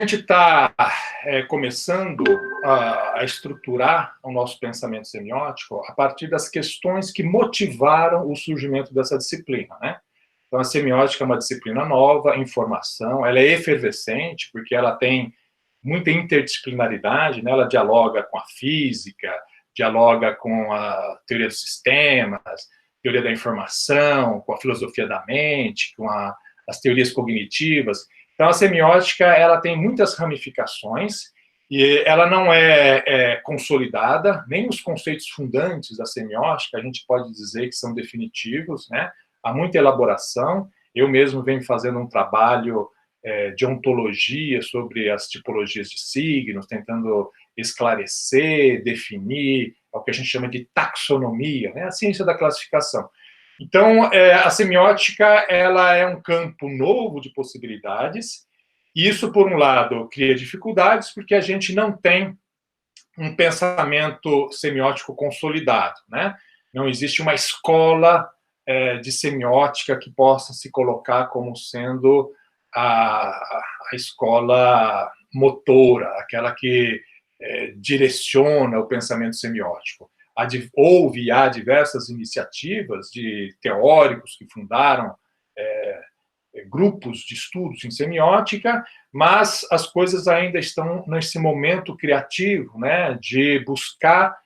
gente está começando a estruturar o nosso pensamento semiótico a partir das questões que motivaram o surgimento dessa disciplina, né? Então, a semiótica é uma disciplina nova, em formação, ela é efervescente, porque ela tem muita interdisciplinaridade, né? Ela dialoga com a física, dialoga com a teoria dos sistemas, teoria da informação, com a filosofia da mente, com as teorias cognitivas. Então, a semiótica ela tem muitas ramificações e ela não é consolidada, nem os conceitos fundantes da semiótica a gente pode dizer que são definitivos, né? Há muita elaboração. Eu mesmo venho fazendo um trabalho de ontologia sobre as tipologias de signos, tentando esclarecer, definir o que a gente chama de taxonomia, né? A ciência da classificação. Então, a semiótica ela é um campo novo de possibilidades, e isso, por um lado, cria dificuldades, porque a gente não tem um pensamento semiótico consolidado, né? Não existe uma escola de semiótica que possa se colocar como sendo a escola motora, aquela que direciona o pensamento semiótico. Houve e há diversas iniciativas de teóricos que fundaram grupos de estudos em semiótica, mas as coisas ainda estão nesse momento criativo, né, de buscar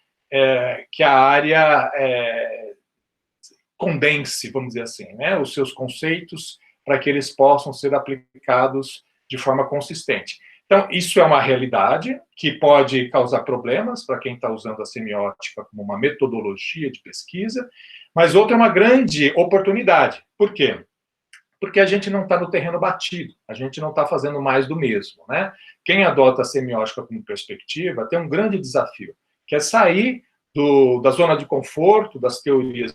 que a área condense, vamos dizer assim, né, os seus conceitos para que eles possam ser aplicados de forma consistente. Então, isso é uma realidade que pode causar problemas para quem está usando a semiótica como uma metodologia de pesquisa, mas outra é uma grande oportunidade. Por quê? Porque a gente não está no terreno batido, a gente não está fazendo mais do mesmo, né? Quem adota a semiótica como perspectiva tem um grande desafio, que é sair da zona de conforto, das teorias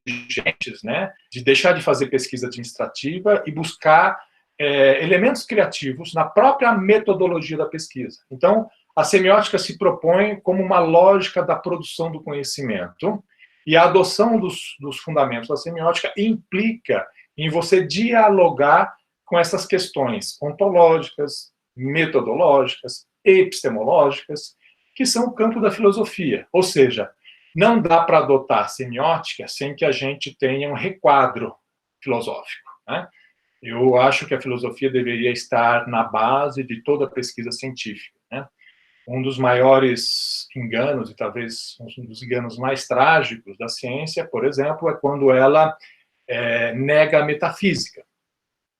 vigentes, né? De deixar de fazer pesquisa administrativa e buscar elementos criativos na própria metodologia da pesquisa. Então, a semiótica se propõe como uma lógica da produção do conhecimento, e a adoção dos fundamentos da semiótica implica em você dialogar com essas questões ontológicas, metodológicas, epistemológicas, que são o campo da filosofia. Ou seja, não dá para adotar semiótica sem que a gente tenha um requadro filosófico, né? Eu acho que a filosofia deveria estar na base de toda a pesquisa científica, né? Um dos maiores enganos, e talvez um dos enganos mais trágicos da ciência, por exemplo, é quando ela nega a metafísica,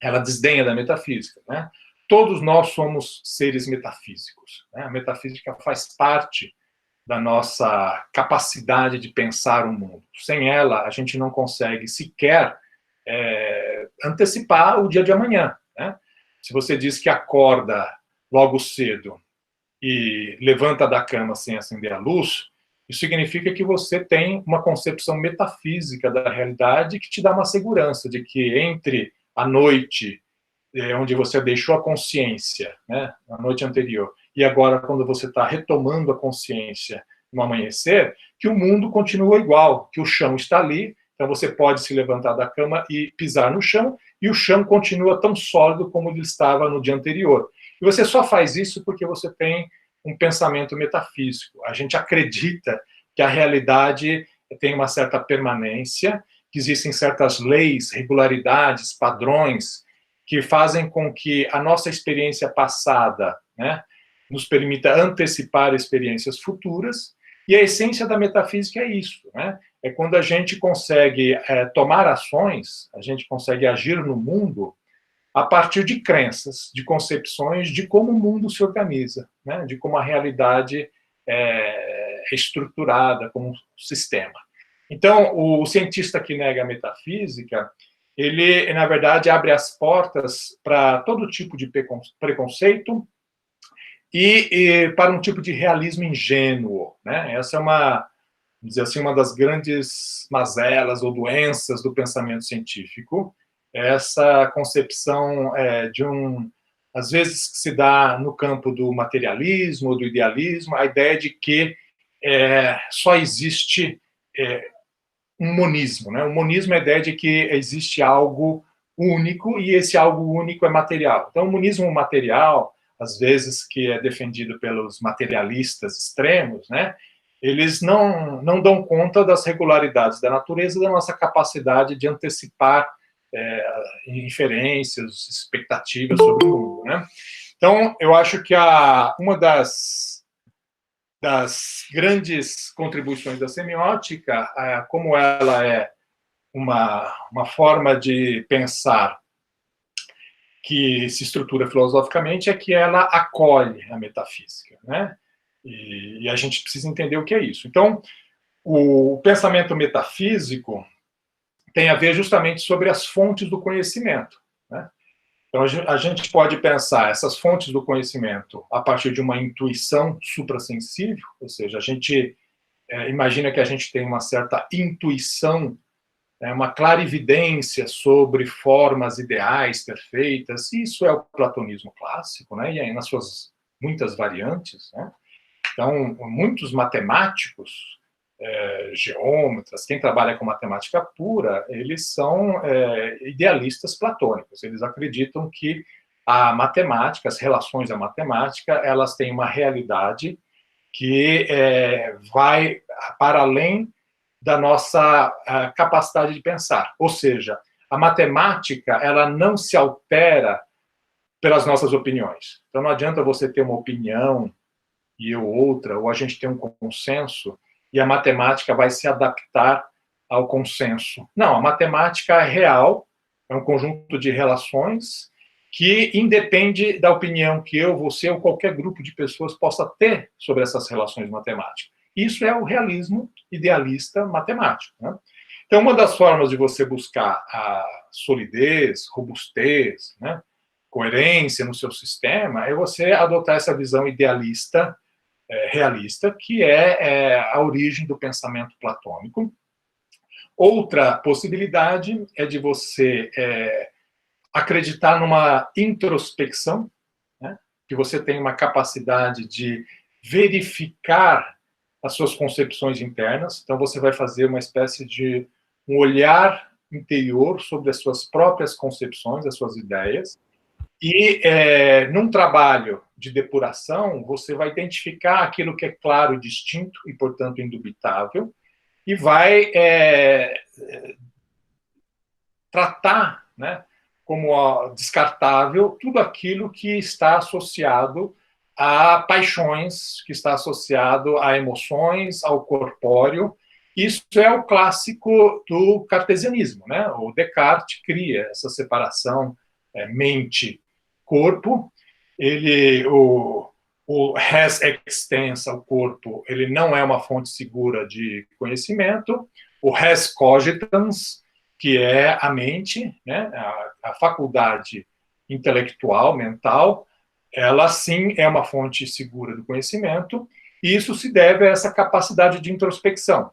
ela desdenha da metafísica, né? Todos nós somos seres metafísicos, né? A metafísica faz parte da nossa capacidade de pensar o mundo. Sem ela, a gente não consegue sequer antecipar o dia de amanhã, né? Se você diz que acorda logo cedo e levanta da cama sem acender a luz, isso significa que você tem uma concepção metafísica da realidade que te dá uma segurança de que entre a noite, onde você deixou a consciência, né, na noite anterior, e agora quando você está retomando a consciência no amanhecer, que o mundo continua igual, que o chão está ali, então você pode se levantar da cama e pisar no chão, e o chão continua tão sólido como ele estava no dia anterior. E você só faz isso porque você tem um pensamento metafísico. A gente acredita que a realidade tem uma certa permanência, que existem certas leis, regularidades, padrões, que fazem com que a nossa experiência passada, né, nos permita antecipar experiências futuras, e a essência da metafísica é isso, né? É quando a gente consegue tomar ações, a gente consegue agir no mundo a partir de crenças, de concepções de como o mundo se organiza, né? De como a realidade é estruturada como um sistema. Então, o cientista que nega a metafísica, ele, na verdade, abre as portas para todo tipo de preconceito e para um tipo de realismo ingênuo, né? Essa é uma, vamos dizer assim, uma das grandes mazelas ou doenças do pensamento científico, essa concepção às vezes se dá no campo do materialismo, do idealismo, a ideia de que só existe um monismo, né? O monismo é a ideia de que existe algo único e esse algo único é material. Então, o monismo material, às vezes, que é defendido pelos materialistas extremos, né? Eles não dão conta das regularidades da natureza e da nossa capacidade de antecipar inferências, expectativas sobre o mundo, né? Então, eu acho que uma das grandes contribuições da semiótica, como ela é uma forma de pensar que se estrutura filosoficamente, é que ela acolhe a metafísica, né? E a gente precisa entender o que é isso. Então, o pensamento metafísico tem a ver justamente sobre as fontes do conhecimento, né? Então, a gente pode pensar essas fontes do conhecimento a partir de uma intuição suprassensível, ou seja, a gente imagina que a gente tem uma certa intuição, uma clarividência sobre formas ideais, perfeitas. Isso é o platonismo clássico, né? E aí nas suas muitas variantes, né? Então, muitos matemáticos, geômetras, quem trabalha com matemática pura, eles são idealistas platônicos. Eles acreditam que a matemática, as relações da matemática, elas têm uma realidade que vai para além da nossa capacidade de pensar. Ou seja, a matemática, ela não se altera pelas nossas opiniões. Então, não adianta você ter uma opinião e eu outra, ou a gente ter um consenso, e a matemática vai se adaptar ao consenso. Não, a matemática é real, é um conjunto de relações que independe da opinião que eu, você ou qualquer grupo de pessoas possa ter sobre essas relações matemáticas. Isso é o realismo idealista matemático, né? Então, uma das formas de você buscar a solidez, robustez, né, coerência no seu sistema é você adotar essa visão idealista, realista, que é a origem do pensamento platônico. Outra possibilidade é de você acreditar numa introspecção, né, que você tem uma capacidade de verificar as suas concepções internas. Então, você vai fazer uma espécie de um olhar interior sobre as suas próprias concepções, as suas ideias. E, num trabalho de depuração, você vai identificar aquilo que é claro e distinto e, portanto, indubitável, e vai tratar, né, como descartável tudo aquilo que está associado a paixões, que está associado a emoções, ao corpóreo. Isso é o clássico do cartesianismo, né? O Descartes cria essa separação mente-corpo. O res extensa, o corpo, ele não é uma fonte segura de conhecimento. O res cogitans, que é a mente, né, a faculdade intelectual, mental, ela sim é uma fonte segura do conhecimento, e isso se deve a essa capacidade de introspecção.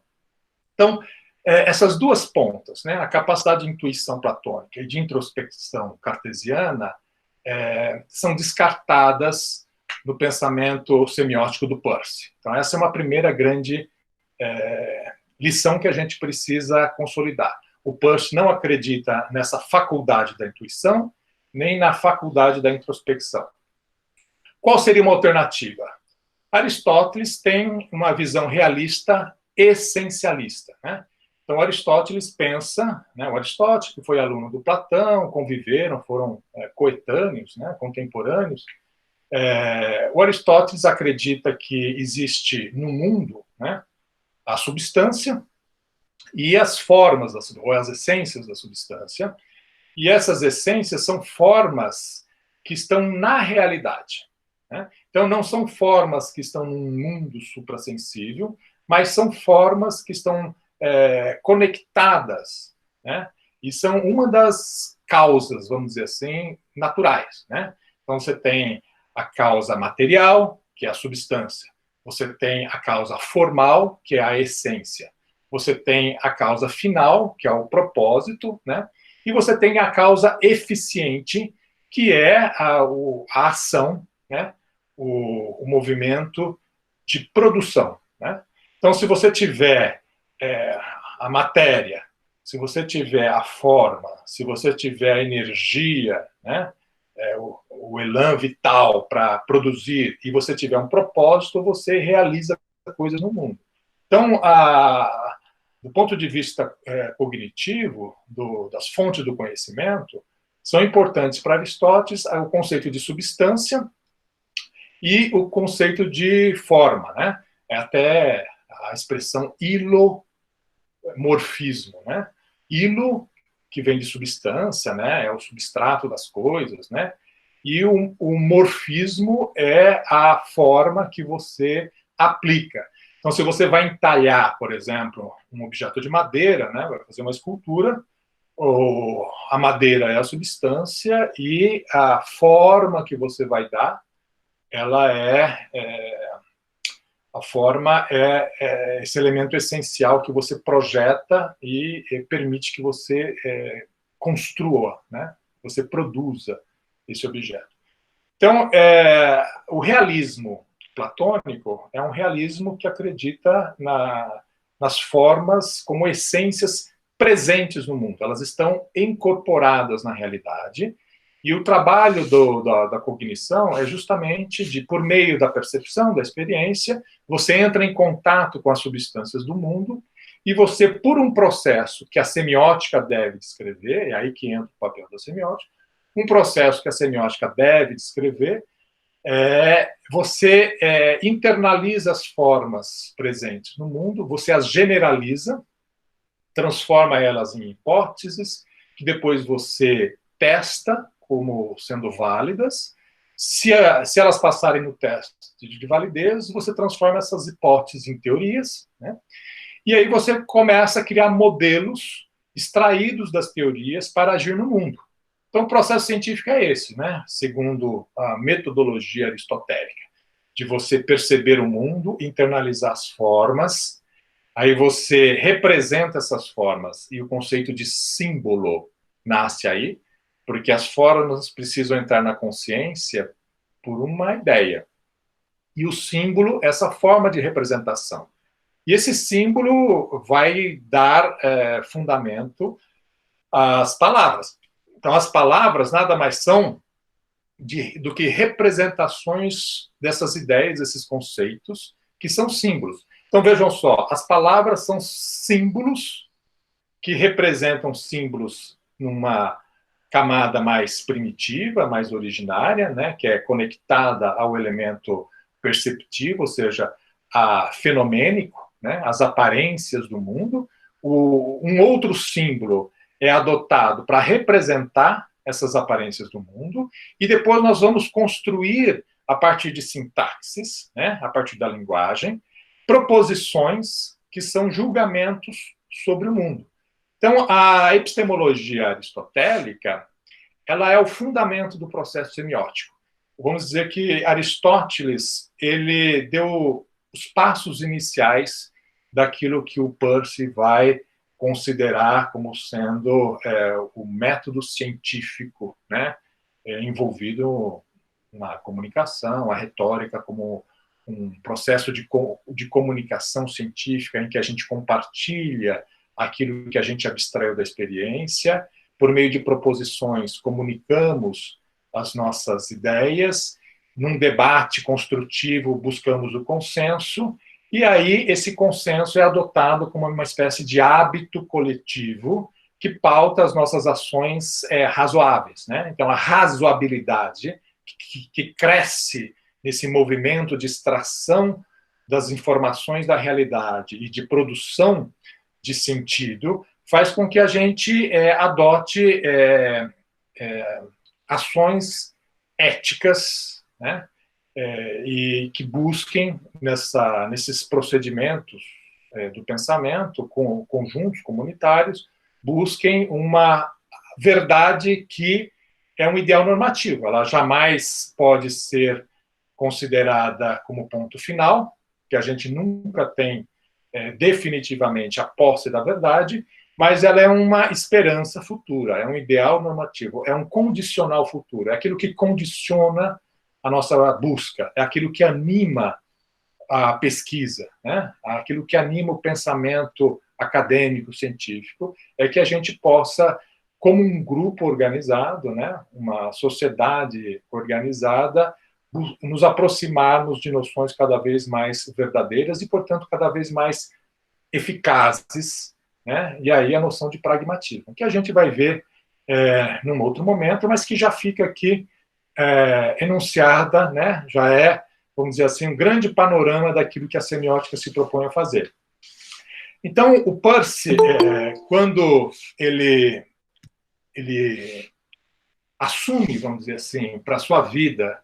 Então, essas duas pontas, né, a capacidade de intuição platônica e de introspecção cartesiana, são descartadas no pensamento semiótico do Peirce. Então, essa é uma primeira grande lição que a gente precisa consolidar. O Peirce não acredita nessa faculdade da intuição, nem na faculdade da introspecção. Qual seria uma alternativa? Aristóteles tem uma visão realista essencialista, né? Então, Aristóteles pensa, né, o Aristóteles, que foi aluno do Platão, conviveram, foram coetâneos, né, contemporâneos. O Aristóteles acredita que existe no mundo, né, a substância e as formas, ou as essências da substância, e essas essências são formas que estão na realidade, né? Então, não são formas que estão num mundo suprassensível, mas são formas que estão conectadas, né? E são uma das causas, vamos dizer assim, naturais, né? Então, você tem a causa material, que é a substância. Você tem a causa formal, que é a essência. Você tem a causa final, que é o propósito, né? E você tem a causa eficiente, que é a ação, né? O movimento de produção, né? Então, se você tiver a matéria, se você tiver a forma, se você tiver a energia, né? o elan vital para produzir, e você tiver um propósito, você realiza coisas no mundo. Então, do ponto de vista cognitivo, das fontes do conhecimento, são importantes para Aristóteles o conceito de substância e o conceito de forma, né? É até a expressão hilomorfismo, né? Hilo, que vem de substância, né? É o substrato das coisas, né? E o morfismo é a forma que você aplica. Então, se você vai entalhar, por exemplo, um objeto de madeira, né? Vai fazer uma escultura, a madeira é a substância e a forma que você vai dar, ela a forma é esse elemento essencial que você projeta e permite que você construa, né? Você produza esse objeto. Então, o realismo platônico é um realismo que acredita nas formas como essências presentes no mundo. Elas estão incorporadas na realidade. E o trabalho da cognição é justamente por meio da percepção, da experiência, você entra em contato com as substâncias do mundo e você, por um processo que a semiótica deve descrever, é aí que entra o papel da semiótica, um processo que a semiótica deve descrever, você internaliza as formas presentes no mundo, você as generaliza, transforma elas em hipóteses, que depois você testa como sendo válidas. Se elas passarem no teste de validez, você transforma essas hipóteses em teorias, né? E aí você começa a criar modelos extraídos das teorias para agir no mundo. Então, o processo científico é esse, né? Segundo a metodologia aristotélica, de você perceber o mundo, internalizar as formas, aí você representa essas formas, e o conceito de símbolo nasce aí, porque as formas precisam entrar na consciência por uma ideia. E o símbolo, essa forma de representação. E esse símbolo vai dar fundamento às palavras. Então, as palavras nada mais são do que representações dessas ideias, desses conceitos, que são símbolos. Então, vejam só, as palavras são símbolos que representam símbolos numa camada mais primitiva, mais originária, né, que é conectada ao elemento perceptivo, ou seja, fenomênico, né, as aparências do mundo. Um outro símbolo é adotado para representar essas aparências do mundo, e depois nós vamos construir, a partir de sintaxes, né, a partir da linguagem, proposições que são julgamentos sobre o mundo. Então, a epistemologia aristotélica, ela é o fundamento do processo semiótico. Vamos dizer que Aristóteles, ele deu os passos iniciais daquilo que o Peirce vai considerar como sendo o método científico, né, envolvido na comunicação, a retórica como um processo de comunicação científica em que a gente compartilha aquilo que a gente abstraiu da experiência, por meio de proposições, comunicamos as nossas ideias, num debate construtivo buscamos o consenso, e aí esse consenso é adotado como uma espécie de hábito coletivo que pauta as nossas ações razoáveis, né? Então, a razoabilidade que cresce nesse movimento de extração das informações da realidade e de produção de sentido, faz com que a gente adote ações éticas, né? E que busquem nesses procedimentos do pensamento, com conjuntos comunitários, busquem uma verdade que é um ideal normativo. Ela jamais pode ser considerada como ponto final, que a gente nunca tem definitivamente a posse da verdade, mas ela é uma esperança futura, é um ideal normativo, é um condicional futuro, é aquilo que condiciona a nossa busca, é aquilo que anima a pesquisa, né? Aquilo que anima o pensamento acadêmico, científico, é que a gente possa como um grupo organizado, né, uma sociedade organizada, nos aproximarmos de noções cada vez mais verdadeiras e, portanto, cada vez mais eficazes, né? E aí a noção de pragmatismo, que a gente vai ver num outro momento, mas que já fica aqui enunciada, né? Já é, vamos dizer assim, um grande panorama daquilo que a semiótica se propõe a fazer. Então, o Peirce, quando ele assume, vamos dizer assim, para a sua vida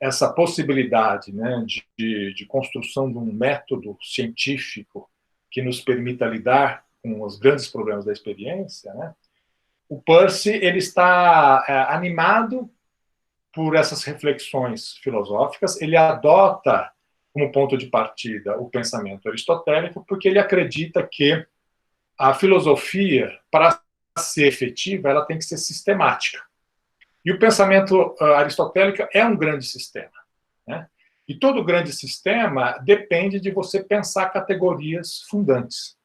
essa possibilidade, né, de construção de um método científico que nos permita lidar com os grandes problemas da experiência, né, o Peirce ele está animado por essas reflexões filosóficas, ele adota como ponto de partida o pensamento aristotélico, porque ele acredita que a filosofia, para ser efetiva, ela tem que ser sistemática. E o pensamento aristotélico é um grande sistema, né? E todo grande sistema depende de você pensar categorias fundantes.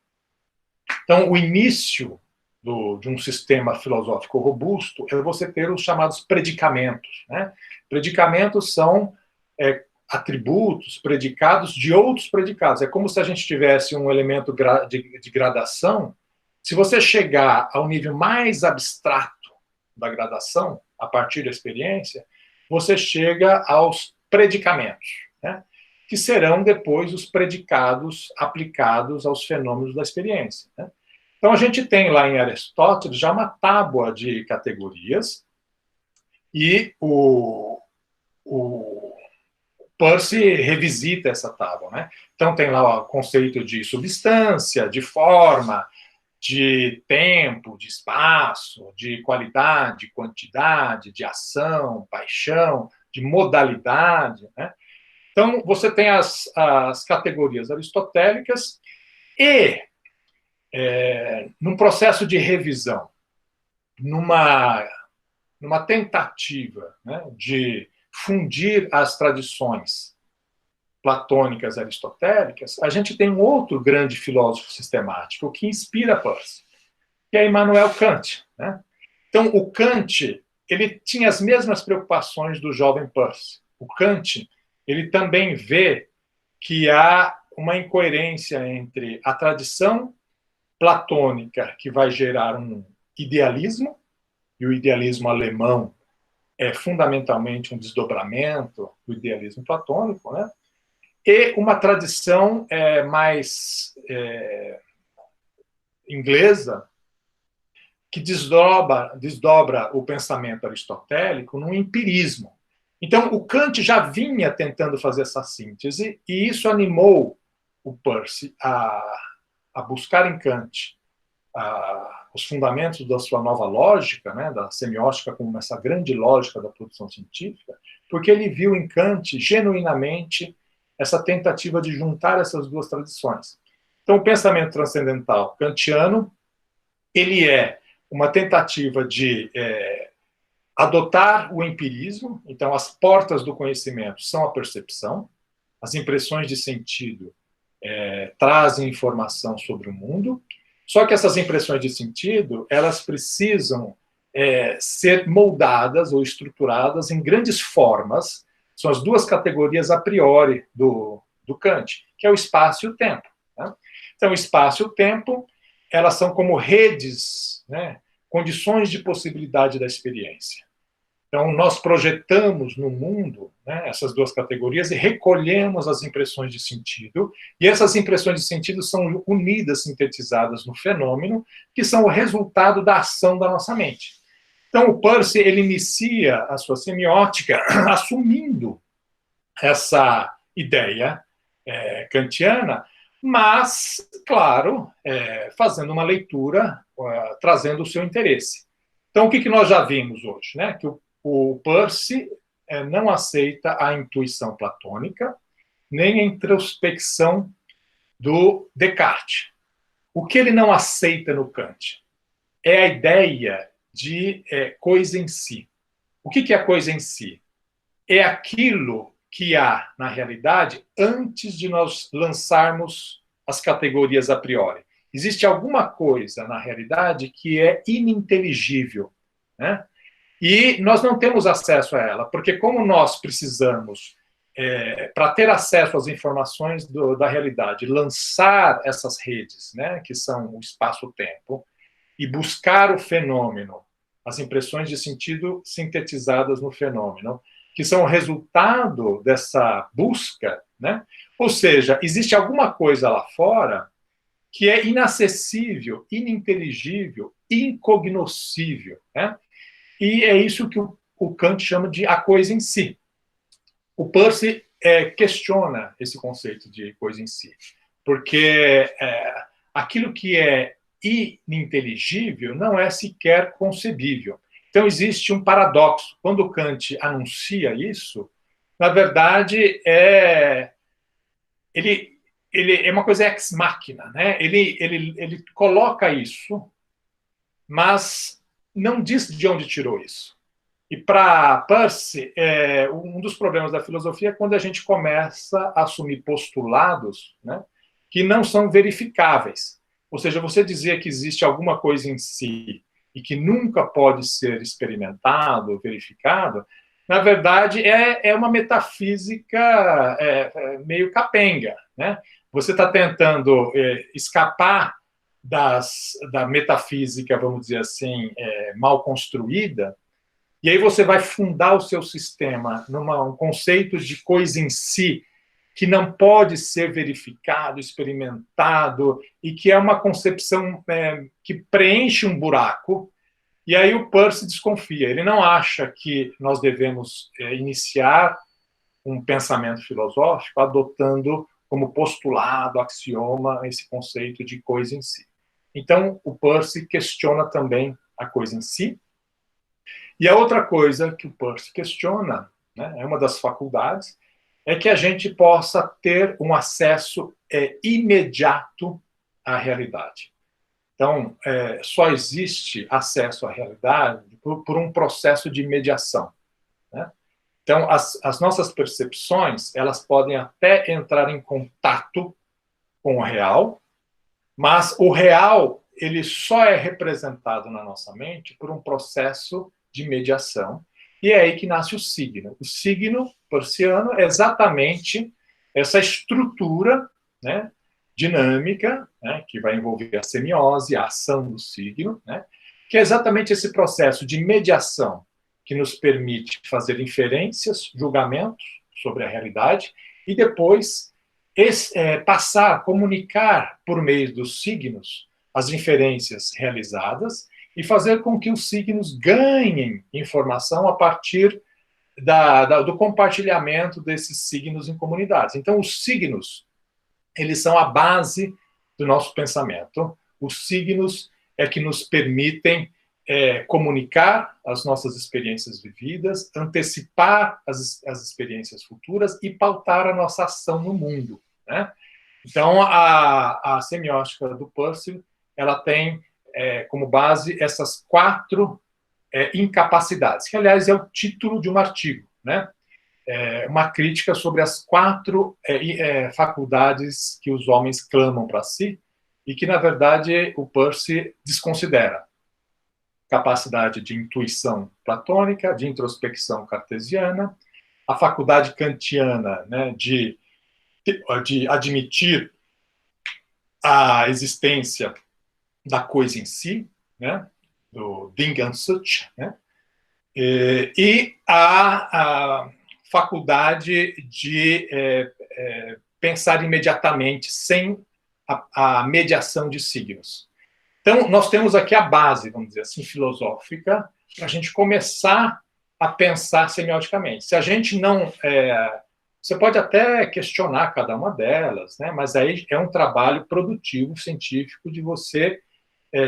Então, o início de um sistema filosófico robusto é você ter os chamados predicamentos, né? Predicamentos são atributos, predicados de outros predicados. É como se a gente tivesse um elemento de gradação. Se você chegar ao nível mais abstrato da gradação, a partir da experiência, você chega aos predicamentos, né? Que serão depois os predicados aplicados aos fenômenos da experiência, né? Então, a gente tem lá em Aristóteles já uma tábua de categorias e o Peirce revisita essa tábua, né? Então, tem lá o conceito de substância, de forma, de tempo, de espaço, de qualidade, quantidade, de ação, paixão, de modalidade, né? Então, você tem as categorias aristotélicas e, num processo de revisão, numa tentativa, né, de fundir as tradições platônicas aristotélicas, a gente tem um outro grande filósofo sistemático que inspira Peirce, que é Immanuel Kant, né? Então, o Kant, ele tinha as mesmas preocupações do jovem Peirce. O Kant, ele também vê que há uma incoerência entre a tradição platônica, que vai gerar um idealismo, e o idealismo alemão é fundamentalmente um desdobramento do idealismo platônico, né? E uma tradição mais inglesa, que desdobra o pensamento aristotélico num empirismo. Então, o Kant já vinha tentando fazer essa síntese, e isso animou o Peirce a buscar em Kant os fundamentos da sua nova lógica, né, da semiótica como essa grande lógica da produção científica, porque ele viu em Kant, genuinamente, essa tentativa de juntar essas duas tradições. Então, o pensamento transcendental kantiano, ele é uma tentativa de adotar o empirismo. Então, as portas do conhecimento são a percepção, as impressões de sentido trazem informação sobre o mundo, só que essas impressões de sentido, elas precisam ser moldadas ou estruturadas em grandes formas. São as duas categorias a priori do Kant, que é o espaço e o tempo, né? Então, o espaço e o tempo, elas são como redes, né, condições de possibilidade da experiência. Então, nós projetamos no mundo, né, essas duas categorias e recolhemos as impressões de sentido, e essas impressões de sentido são unidas, sintetizadas no fenômeno, que são o resultado da ação da nossa mente. Então, o Peirce, ele inicia a sua semiótica assumindo essa ideia kantiana, mas, claro, fazendo uma leitura, trazendo o seu interesse. Então, o que nós já vimos hoje? Né? Que o Peirce não aceita a intuição platônica, nem a introspecção do Descartes. O que ele não aceita no Kant é a ideia de coisa em si. O que é coisa em si? É aquilo que há, na realidade, antes de nós lançarmos as categorias a priori. Existe alguma coisa na realidade que é ininteligível, né? E nós não temos acesso a ela, porque como nós precisamos, para ter acesso às informações da realidade, lançar essas redes, né, que são o espaço-tempo, e buscar o fenômeno, as impressões de sentido sintetizadas no fenômeno, que são o resultado dessa busca, né? Ou seja, existe alguma coisa lá fora que é inacessível, ininteligível, incognoscível, né? E é isso que o Kant chama de a coisa em si. O Peirce questiona esse conceito de coisa em si, porque aquilo que é ininteligível não é sequer concebível. Então, existe um paradoxo. Quando Kant anuncia isso, na verdade, ele é uma coisa ex machina, né? Ele coloca isso, mas não diz de onde tirou isso. E para Peirce, um dos problemas da filosofia é quando a gente começa a assumir postulados, né, que não são verificáveis. Ou seja, você dizer que existe alguma coisa em si e que nunca pode ser experimentado, verificado, na verdade é uma metafísica meio capenga, né? Você está tentando escapar da metafísica, vamos dizer assim, mal construída, e aí você vai fundar o seu sistema num conceito de coisa em si, que não pode ser verificado, experimentado, e que é uma concepção que preenche um buraco. E aí o Peirce desconfia. Ele não acha que nós devemos iniciar um pensamento filosófico adotando como postulado, axioma, esse conceito de coisa em si. Então, o Peirce questiona também a coisa em si. E a outra coisa que o Peirce questiona, né, é uma das faculdades, é que a gente possa ter um acesso imediato à realidade. Então, só existe acesso à realidade por um processo de mediação, né? Então, as nossas percepções, elas podem até entrar em contato com o real, mas o real, ele só é representado na nossa mente por um processo de mediação, e é aí que nasce o signo. O signo peirciano é exatamente essa estrutura, né, dinâmica, né, que vai envolver a semiose, a ação do signo, né, que é exatamente esse processo de mediação que nos permite fazer inferências, julgamentos sobre a realidade, e depois passar, comunicar por meio dos signos as inferências realizadas e fazer com que os signos ganhem informação a partir do compartilhamento desses signos em comunidades. Então, os signos, eles são a base do nosso pensamento. Os signos é que nos permitem comunicar as nossas experiências vividas, antecipar as experiências futuras e pautar a nossa ação no mundo, né? Então, a semiótica do Peirce, ela tem como base essas 4 incapacidades, que, aliás, é o título de um artigo, né? Uma crítica sobre as 4 faculdades que os homens clamam para si e que, na verdade, o Peirce desconsidera. Capacidade de intuição platônica, de introspecção cartesiana, a faculdade kantiana, né, de admitir a existência da coisa em si, né, do Ding an sich, né, e a faculdade de pensar imediatamente, sem a mediação de signos. Então, nós temos aqui a base, vamos dizer assim, filosófica, para a gente começar a pensar semioticamente. Se a gente não... você pode até questionar cada uma delas, né? Mas aí é um trabalho produtivo, científico, de você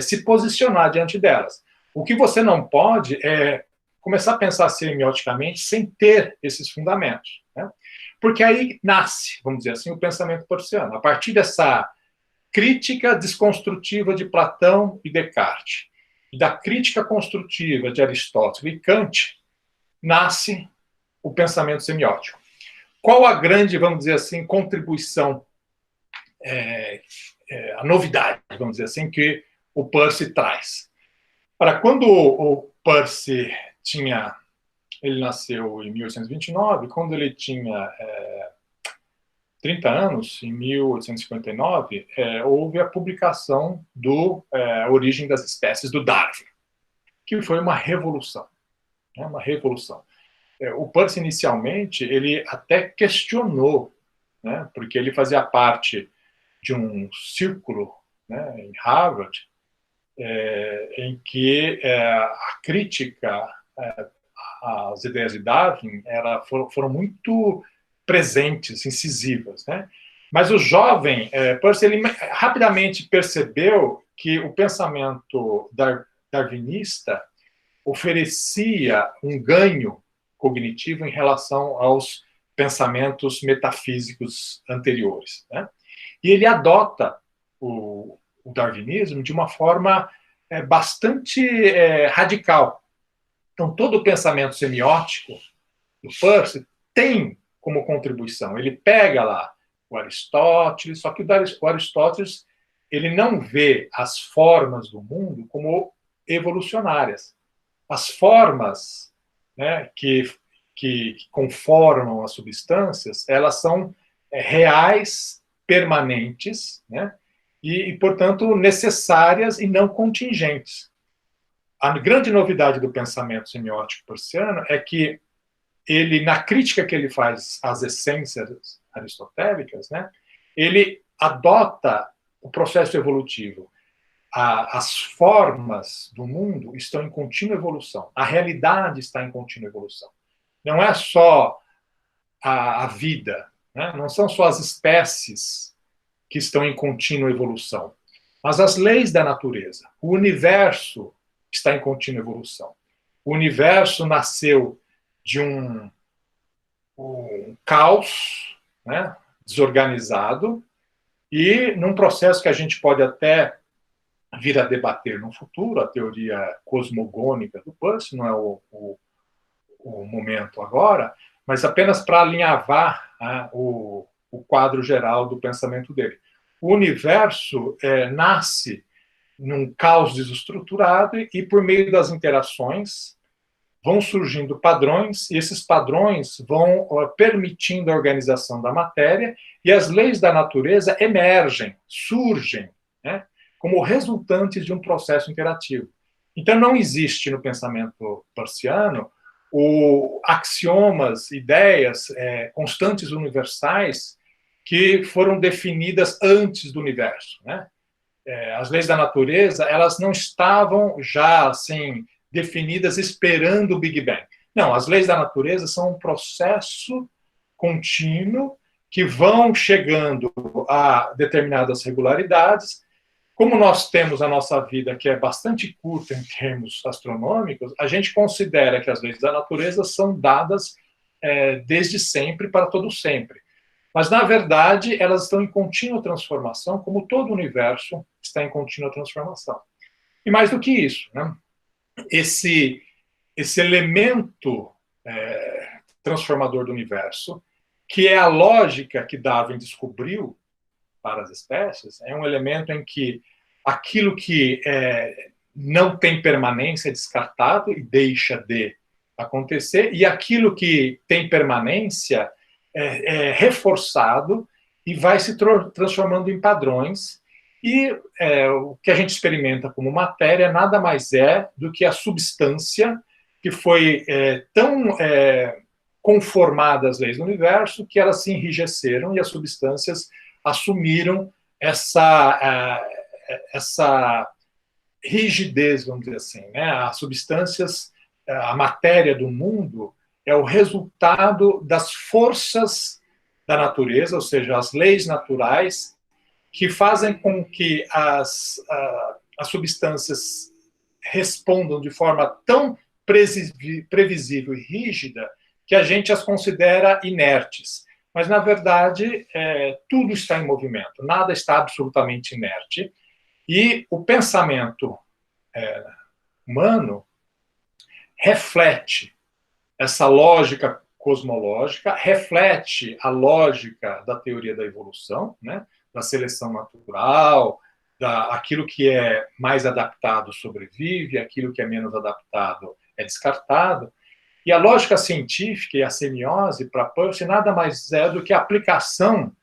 se posicionar diante delas. O que você não pode é começar a pensar semioticamente sem ter esses fundamentos, né? Porque aí nasce, vamos dizer assim, o pensamento peirciano. A partir dessa crítica desconstrutiva de Platão e Descartes, e da crítica construtiva de Aristóteles e Kant, nasce o pensamento semiótico. Qual a grande, vamos dizer assim, contribuição a novidade, vamos dizer assim, que o Peirce traz. Para quando o Peirce ele nasceu em 1829, quando ele tinha 30 anos, em 1859, houve a publicação do Origem das Espécies, do Darwin, que foi uma revolução. Né, uma revolução. O Peirce, inicialmente, ele até questionou, né, porque ele fazia parte de um círculo, né, em Harvard, em que a crítica às ideias de Darwin foram muito presentes, incisivas, né? Mas o jovem Peirce, ele rapidamente percebeu que o pensamento darwinista oferecia um ganho cognitivo em relação aos pensamentos metafísicos anteriores, né? E ele adota o darwinismo de uma forma bastante radical. Então, todo o pensamento semiótico do Peirce tem como contribuição. Ele pega lá o Aristóteles, só que o Aristóteles ele não vê as formas do mundo como evolucionárias. As formas, né, que conformam as substâncias, elas são reais, permanentes, né, e, portanto, necessárias e não contingentes. A grande novidade do pensamento semiótico peirciano é que ele, na crítica que ele faz às essências aristotélicas, né, ele adota o processo evolutivo. As formas do mundo estão em contínua evolução. A realidade está em contínua evolução. Não é só a vida, né? Não são só as espécies que estão em contínua evolução, mas as leis da natureza. O universo está em contínua evolução. O universo nasceu de um caos, né, desorganizado, e num processo que a gente pode até vir a debater no futuro, a teoria cosmogônica do Peirce, não é o momento agora, mas apenas para alinhavar o quadro geral do pensamento dele. O universo nasce num caos desestruturado e, por meio das interações, vão surgindo padrões, e esses padrões vão permitindo a organização da matéria, e as leis da natureza emergem, surgem, né, como resultantes de um processo interativo. Então, não existe no pensamento peirciano axiomas, ideias, constantes universais que foram definidas antes do universo, né? As leis da natureza, elas não estavam já assim definidas esperando o Big Bang. Não, as leis da natureza são um processo contínuo que vão chegando a determinadas regularidades. Como nós temos a nossa vida, que é bastante curta em termos astronômicos, a gente considera que as leis da natureza são dadas desde sempre para todo sempre. Mas, na verdade, elas estão em contínua transformação, como todo o universo está em contínua transformação. E mais do que isso, né? Esse elemento transformador do universo, que é a lógica que Darwin descobriu para as espécies, é um elemento em que aquilo que não tem permanência é descartado e deixa de acontecer, e aquilo que tem permanência é reforçado e vai se transformando em padrões, e o que a gente experimenta como matéria nada mais é do que a substância que foi tão conformada às leis do universo que elas se enrijeceram e as substâncias assumiram essa rigidez, vamos dizer assim, né? As substâncias, a matéria do mundo é o resultado das forças da natureza, ou seja, as leis naturais que fazem com que as substâncias respondam de forma tão previsível e rígida que a gente as considera inertes. Mas, na verdade, tudo está em movimento, nada está absolutamente inerte. E o pensamento humano reflete essa lógica cosmológica, reflete a lógica da teoria da evolução, né? da seleção natural, aquilo que é mais adaptado sobrevive, aquilo que é menos adaptado é descartado. E a lógica científica e a semiose, para Peirce, nada mais é do que a aplicação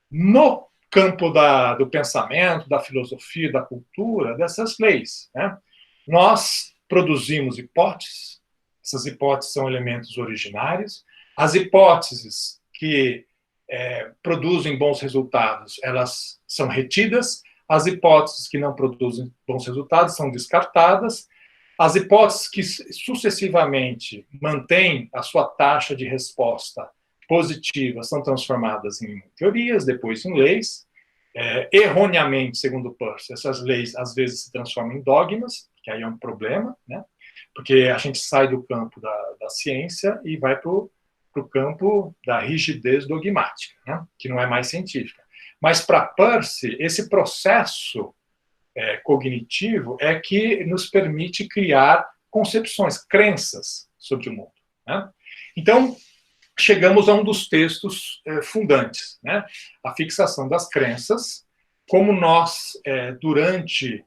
no campo do pensamento, da filosofia, da cultura, dessas leis. Né? Nós produzimos hipóteses, essas hipóteses são elementos originários, as hipóteses que produzem bons resultados, elas são retidas, as hipóteses que não produzem bons resultados são descartadas, as hipóteses que sucessivamente mantêm a sua taxa de resposta positiva são transformadas em teorias, depois em leis. Erroneamente, segundo Peirce, essas leis às vezes se transformam em dogmas, que aí é um problema, né? Porque a gente sai do campo da ciência e vai para o campo da rigidez dogmática, né? Que não é mais científica. Mas para Peirce, esse processo cognitivo é que nos permite criar concepções, crenças sobre o mundo. Né? Então, chegamos a um dos textos fundantes, né? A fixação das crenças, como nós, durante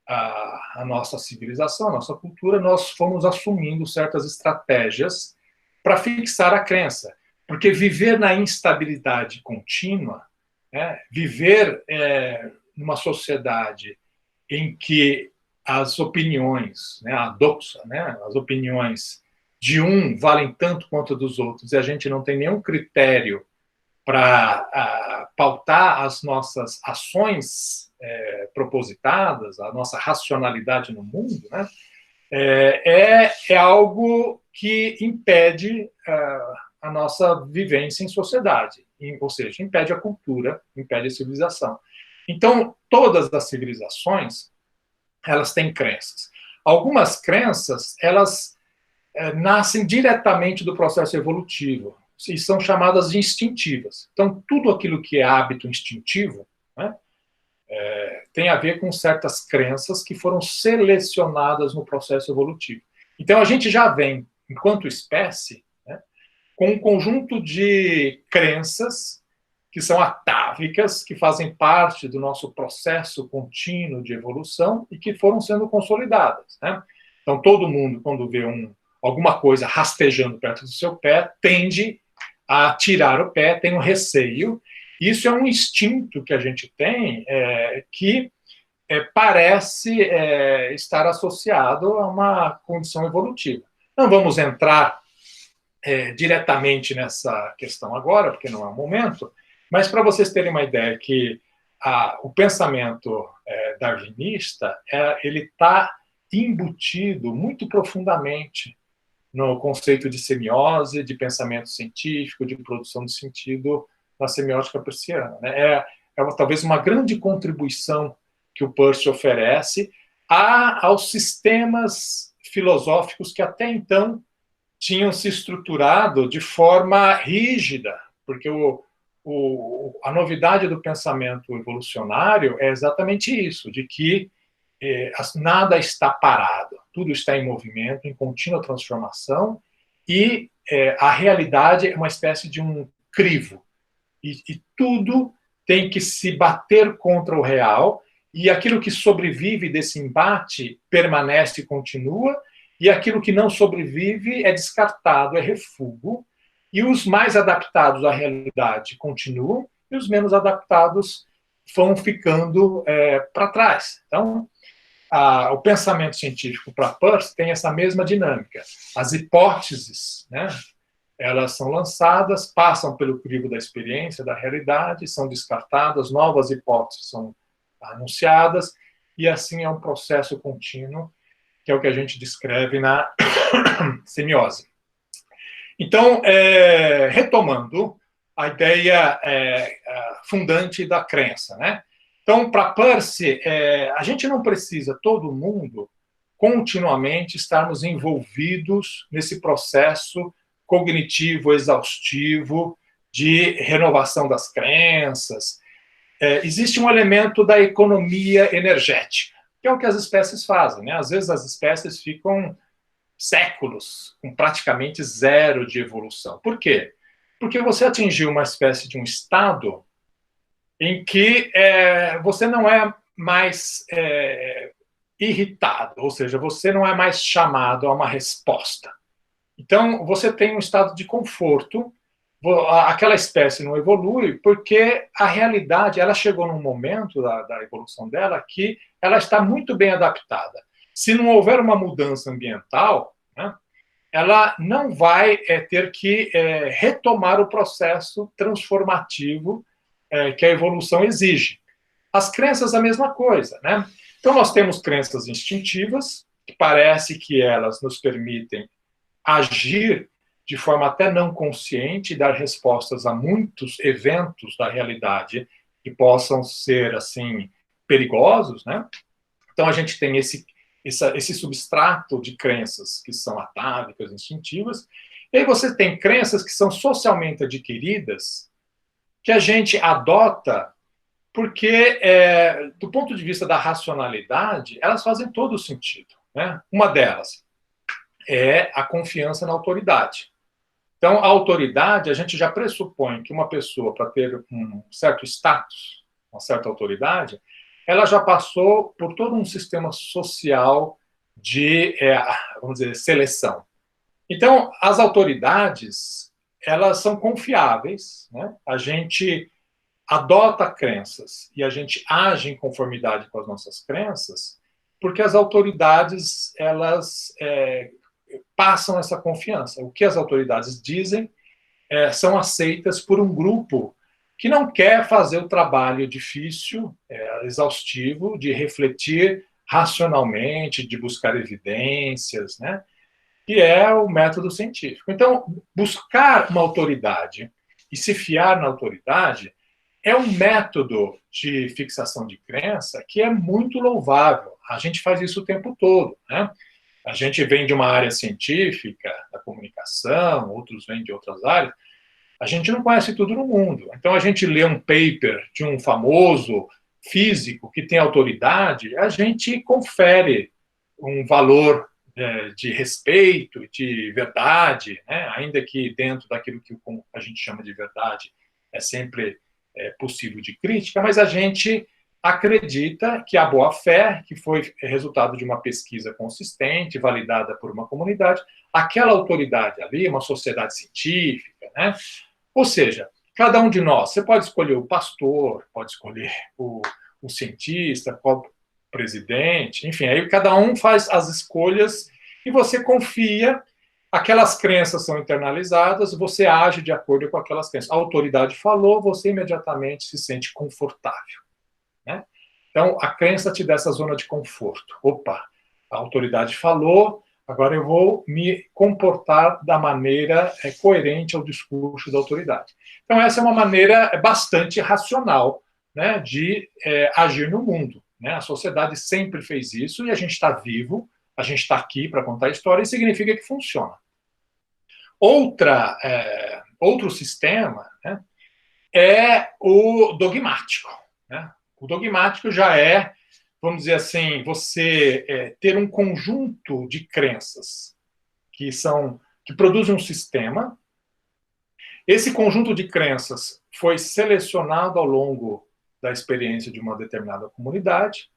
a nossa civilização, a nossa cultura, nós fomos assumindo certas estratégias para fixar a crença. Porque viver na instabilidade contínua, né? Viver numa sociedade em que as opiniões, né, a doxa, né, as opiniões de um valem tanto quanto dos outros, e a gente não tem nenhum critério para pautar as nossas ações propositadas, a nossa racionalidade no mundo, né, é algo que impede a nossa vivência em sociedade, ou seja, impede a cultura, impede a civilização. Então, todas as civilizações, elas têm crenças. Algumas crenças, elas nascem diretamente do processo evolutivo e são chamadas de instintivas. Então, tudo aquilo que é hábito instintivo, né, tem a ver com certas crenças que foram selecionadas no processo evolutivo. Então, a gente já vem, enquanto espécie, né, com um conjunto de crenças que são atávicas, que fazem parte do nosso processo contínuo de evolução e que foram sendo consolidadas. Né? Então, todo mundo, quando vê alguma coisa rastejando perto do seu pé, tende a tirar o pé, tem um receio. Isso é um instinto que a gente tem que parece estar associado a uma condição evolutiva. Não vamos entrar diretamente nessa questão agora, porque não é o momento, mas para vocês terem uma ideia que o pensamento darwinista ele está embutido muito profundamente no conceito de semiose, de pensamento científico, de produção de sentido na semiótica peirciana. Né? Talvez uma grande contribuição que o Peirce oferece aos sistemas filosóficos que até então tinham se estruturado de forma rígida, porque a novidade do pensamento evolucionário é exatamente isso, de que nada está parado, tudo está em movimento, em contínua transformação, e a realidade é uma espécie de um crivo, e tudo tem que se bater contra o real, e aquilo que sobrevive desse embate permanece e continua, e aquilo que não sobrevive é descartado, é refúgio, e os mais adaptados à realidade continuam, e os menos adaptados vão ficando para trás. Então, o pensamento científico para Peirce tem essa mesma dinâmica. As hipóteses, né, elas são lançadas, passam pelo crivo da experiência, da realidade, são descartadas, novas hipóteses são anunciadas, e assim é um processo contínuo, que é o que a gente descreve na semiose. Então, retomando a ideia fundante da crença, né? Então, para Peirce, a gente não precisa, todo mundo, continuamente estarmos envolvidos nesse processo cognitivo, exaustivo, de renovação das crenças. Existe um elemento da economia energética, que é o que as espécies fazem. Né? Às vezes as espécies ficam séculos com praticamente zero de evolução. Por quê? Porque você atingiu uma espécie de um estado em que você não é mais irritado, ou seja, você não é mais chamado a uma resposta. Então, você tem um estado de conforto, aquela espécie não evolui, porque a realidade, ela chegou num momento da evolução dela que ela está muito bem adaptada. Se não houver uma mudança ambiental, né, ela não vai ter que retomar o processo transformativo que a evolução exige. As crenças, a mesma coisa, né? Então, nós temos crenças instintivas, que parece que elas nos permitem agir de forma até não consciente, dar respostas a muitos eventos da realidade que possam ser, assim, perigosos, né? Então, a gente tem esse substrato de crenças que são atávicas, instintivas, e aí você tem crenças que são socialmente adquiridas, que a gente adota porque, do ponto de vista da racionalidade, elas fazem todo o sentido, né? Uma delas é a confiança na autoridade. Então, a autoridade, a gente já pressupõe que uma pessoa, para ter um certo status, uma certa autoridade, ela já passou por todo um sistema social de, vamos dizer, seleção. Então, as autoridades, elas são confiáveis, né? A gente adota crenças e a gente age em conformidade com as nossas crenças, porque as autoridades, elas passam essa confiança. O que as autoridades dizem são aceitas por um grupo que não quer fazer o trabalho difícil, exaustivo, de refletir racionalmente, de buscar evidências, né? Que é o método científico. Então, buscar uma autoridade e se fiar na autoridade é um método de fixação de crença que é muito louvável. A gente faz isso o tempo todo, né? A gente vem de uma área científica, da comunicação, outros vêm de outras áreas. A gente não conhece tudo no mundo. Então, a gente lê um paper de um famoso físico que tem autoridade, a gente confere um valor de respeito, de verdade, né? Ainda que dentro daquilo que a gente chama de verdade é sempre possível de crítica, mas a gente acredita que a boa-fé, que foi resultado de uma pesquisa consistente, validada por uma comunidade, aquela autoridade ali, uma sociedade científica, né? Ou seja, cada um de nós, você pode escolher o pastor, pode escolher o cientista, o presidente, enfim, aí cada um faz as escolhas e você confia, aquelas crenças são internalizadas, você age de acordo com aquelas crenças. A autoridade falou, você imediatamente se sente confortável, né? Então, a crença te dá essa zona de conforto. Opa, a autoridade falou, agora eu vou me comportar da maneira coerente ao discurso da autoridade. Então, essa é uma maneira bastante racional, né, de agir no mundo, né? A sociedade sempre fez isso e a gente está vivo, a gente está aqui para contar a história e significa que funciona. Outro sistema, né, é o dogmático, né? O dogmático já é, vamos dizer assim, você ter um conjunto de crenças que produzem um sistema. Esse conjunto de crenças foi selecionado ao longo da experiência de uma determinada comunidade.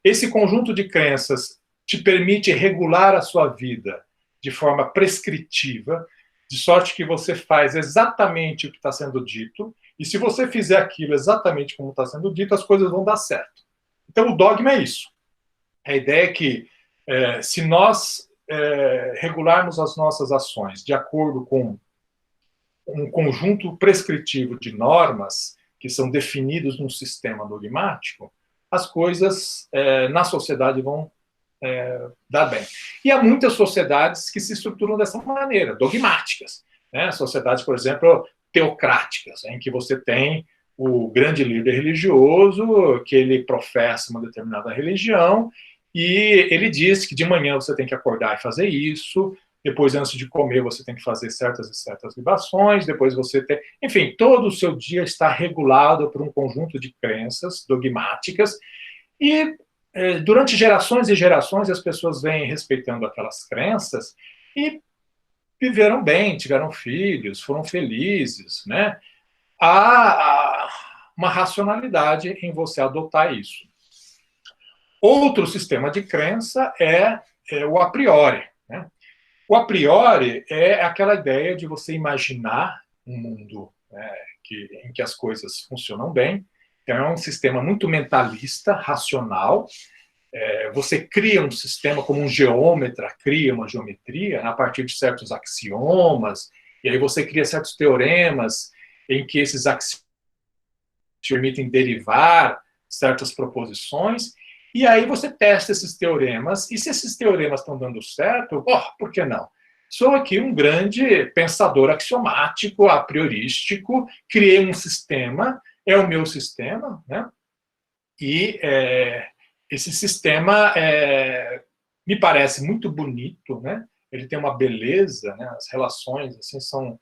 Esse conjunto de crenças te permite regular a sua vida de forma prescritiva, de sorte que você faz exatamente o que está sendo dito, e se você fizer aquilo exatamente como está sendo dito, as coisas vão dar certo. Então, o dogma é isso. A ideia é que, se nós regularmos as nossas ações de acordo com um conjunto prescritivo de normas que são definidos num sistema dogmático, as coisas na sociedade vão dar bem. E há muitas sociedades que se estruturam dessa maneira, dogmáticas, né? Sociedades, por exemplo, teocráticas, em que você tem o grande líder religioso, que ele professa uma determinada religião, e ele diz que de manhã você tem que acordar e fazer isso, depois, antes de comer, você tem que fazer certas e certas libações, depois você tem... Enfim, todo o seu dia está regulado por um conjunto de crenças dogmáticas, e durante gerações e gerações as pessoas vêm respeitando aquelas crenças e viveram bem, tiveram filhos, foram felizes, né? Há uma racionalidade em você adotar isso. Outro sistema de crença é o a priori, né? O a priori é aquela ideia de você imaginar um mundo, né, em que as coisas funcionam bem. Então, é um sistema muito mentalista, racional. Você cria um sistema como um geômetra cria uma geometria, né, a partir de certos axiomas, e aí você cria certos teoremas em que esses axiomas permitem derivar certas proposições, e aí você testa esses teoremas, e se esses teoremas estão dando certo, por que não? Sou aqui um grande pensador axiomático, a priorístico, criei um sistema, é o meu sistema, né? E esse sistema me parece muito bonito, né? Ele tem uma beleza, né? As relações assim são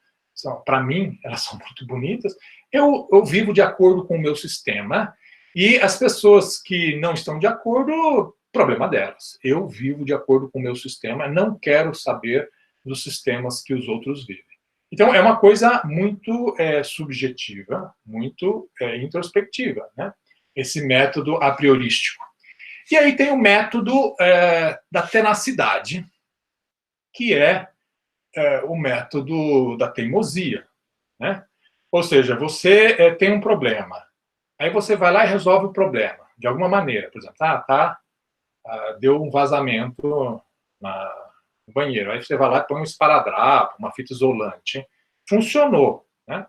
para mim, elas são muito bonitas. Eu vivo de acordo com o meu sistema, e as pessoas que não estão de acordo, problema delas. Eu vivo de acordo com o meu sistema, não quero saber dos sistemas que os outros vivem. Então, é uma coisa muito subjetiva, muito introspectiva, né? Esse método a priorístico. E aí tem o método da tenacidade, que é o método da teimosia, né? Ou seja, você tem um problema, aí você vai lá e resolve o problema, de alguma maneira. Por exemplo, deu um vazamento no banheiro, aí você vai lá e põe um esparadrapo, uma fita isolante. Funcionou, né?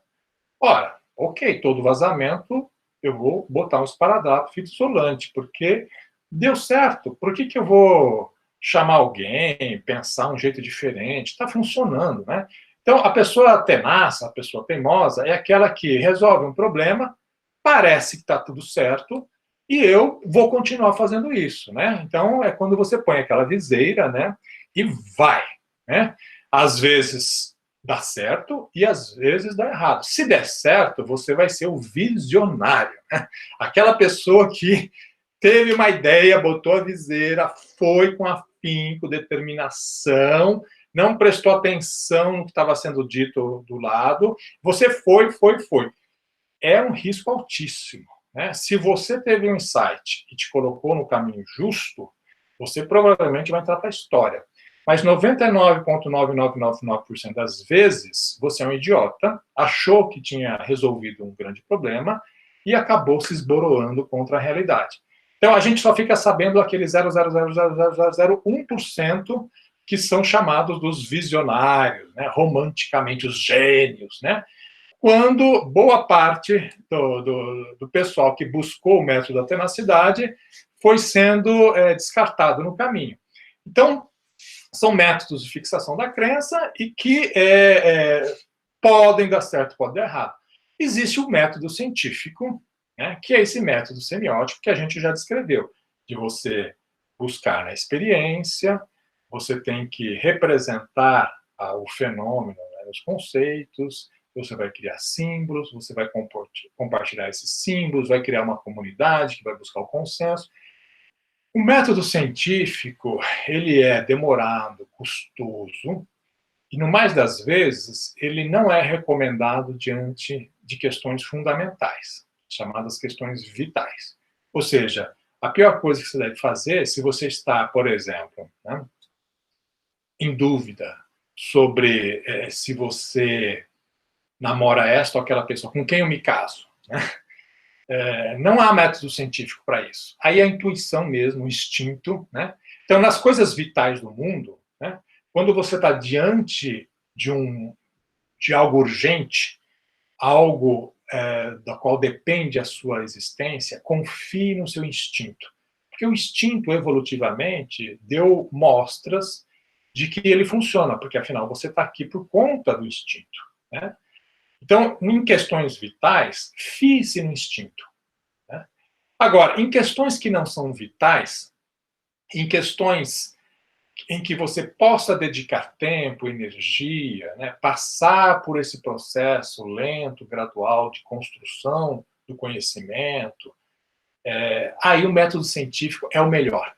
Ora, ok, todo vazamento, eu vou botar um esparadrapo, fita isolante, porque deu certo. Por que eu vou chamar alguém, pensar um jeito diferente? Está funcionando, né? Então, a pessoa tenaz, a pessoa teimosa, é aquela que resolve um problema, parece que está tudo certo, e eu vou continuar fazendo isso, né? Então, é quando você põe aquela viseira, né? E vai, né? Às vezes dá certo e às vezes dá errado. Se der certo, você vai ser o visionário, né? Aquela pessoa que teve uma ideia, botou a viseira, foi com afinco, determinação, não prestou atenção no que estava sendo dito do lado, você foi. É um risco altíssimo, né? Se você teve um insight e te colocou no caminho justo, você provavelmente vai entrar para a história. Mas 99,9999% das vezes, você é um idiota, achou que tinha resolvido um grande problema e acabou se esboroando contra a realidade. Então, a gente só fica sabendo aquele 0,00001% que são chamados dos visionários, né? Romanticamente os gênios, né? Quando boa parte do pessoal que buscou o método da tenacidade foi sendo descartado no caminho. Então, são métodos de fixação da crença e que podem dar certo, podem dar errado. Existe o método científico, né, que é esse método semiótico que a gente já descreveu, de você buscar na experiência, você tem que representar o fenômeno, né, os conceitos, você vai criar símbolos, você vai compartilhar esses símbolos, vai criar uma comunidade que vai buscar o consenso. O método científico, ele é demorado, custoso, e no mais das vezes, ele não é recomendado diante de questões fundamentais, chamadas questões vitais. Ou seja, a pior coisa que você deve fazer, se você está, por exemplo, né, em dúvida sobre se você namora esta ou aquela pessoa, com quem eu me caso, né? Não há método científico para isso. Aí é a intuição mesmo, o instinto, né? Então, nas coisas vitais do mundo, né, quando você está diante de algo urgente, algo da qual depende a sua existência, confie no seu instinto. Porque o instinto, evolutivamente, deu mostras de que ele funciona, porque, afinal, você está aqui por conta do instinto, né? Então, em questões vitais, fie-se no instinto, né? Agora, em questões que não são vitais, em questões em que você possa dedicar tempo, energia, né, passar por esse processo lento, gradual de construção do conhecimento, aí o método científico é o melhor.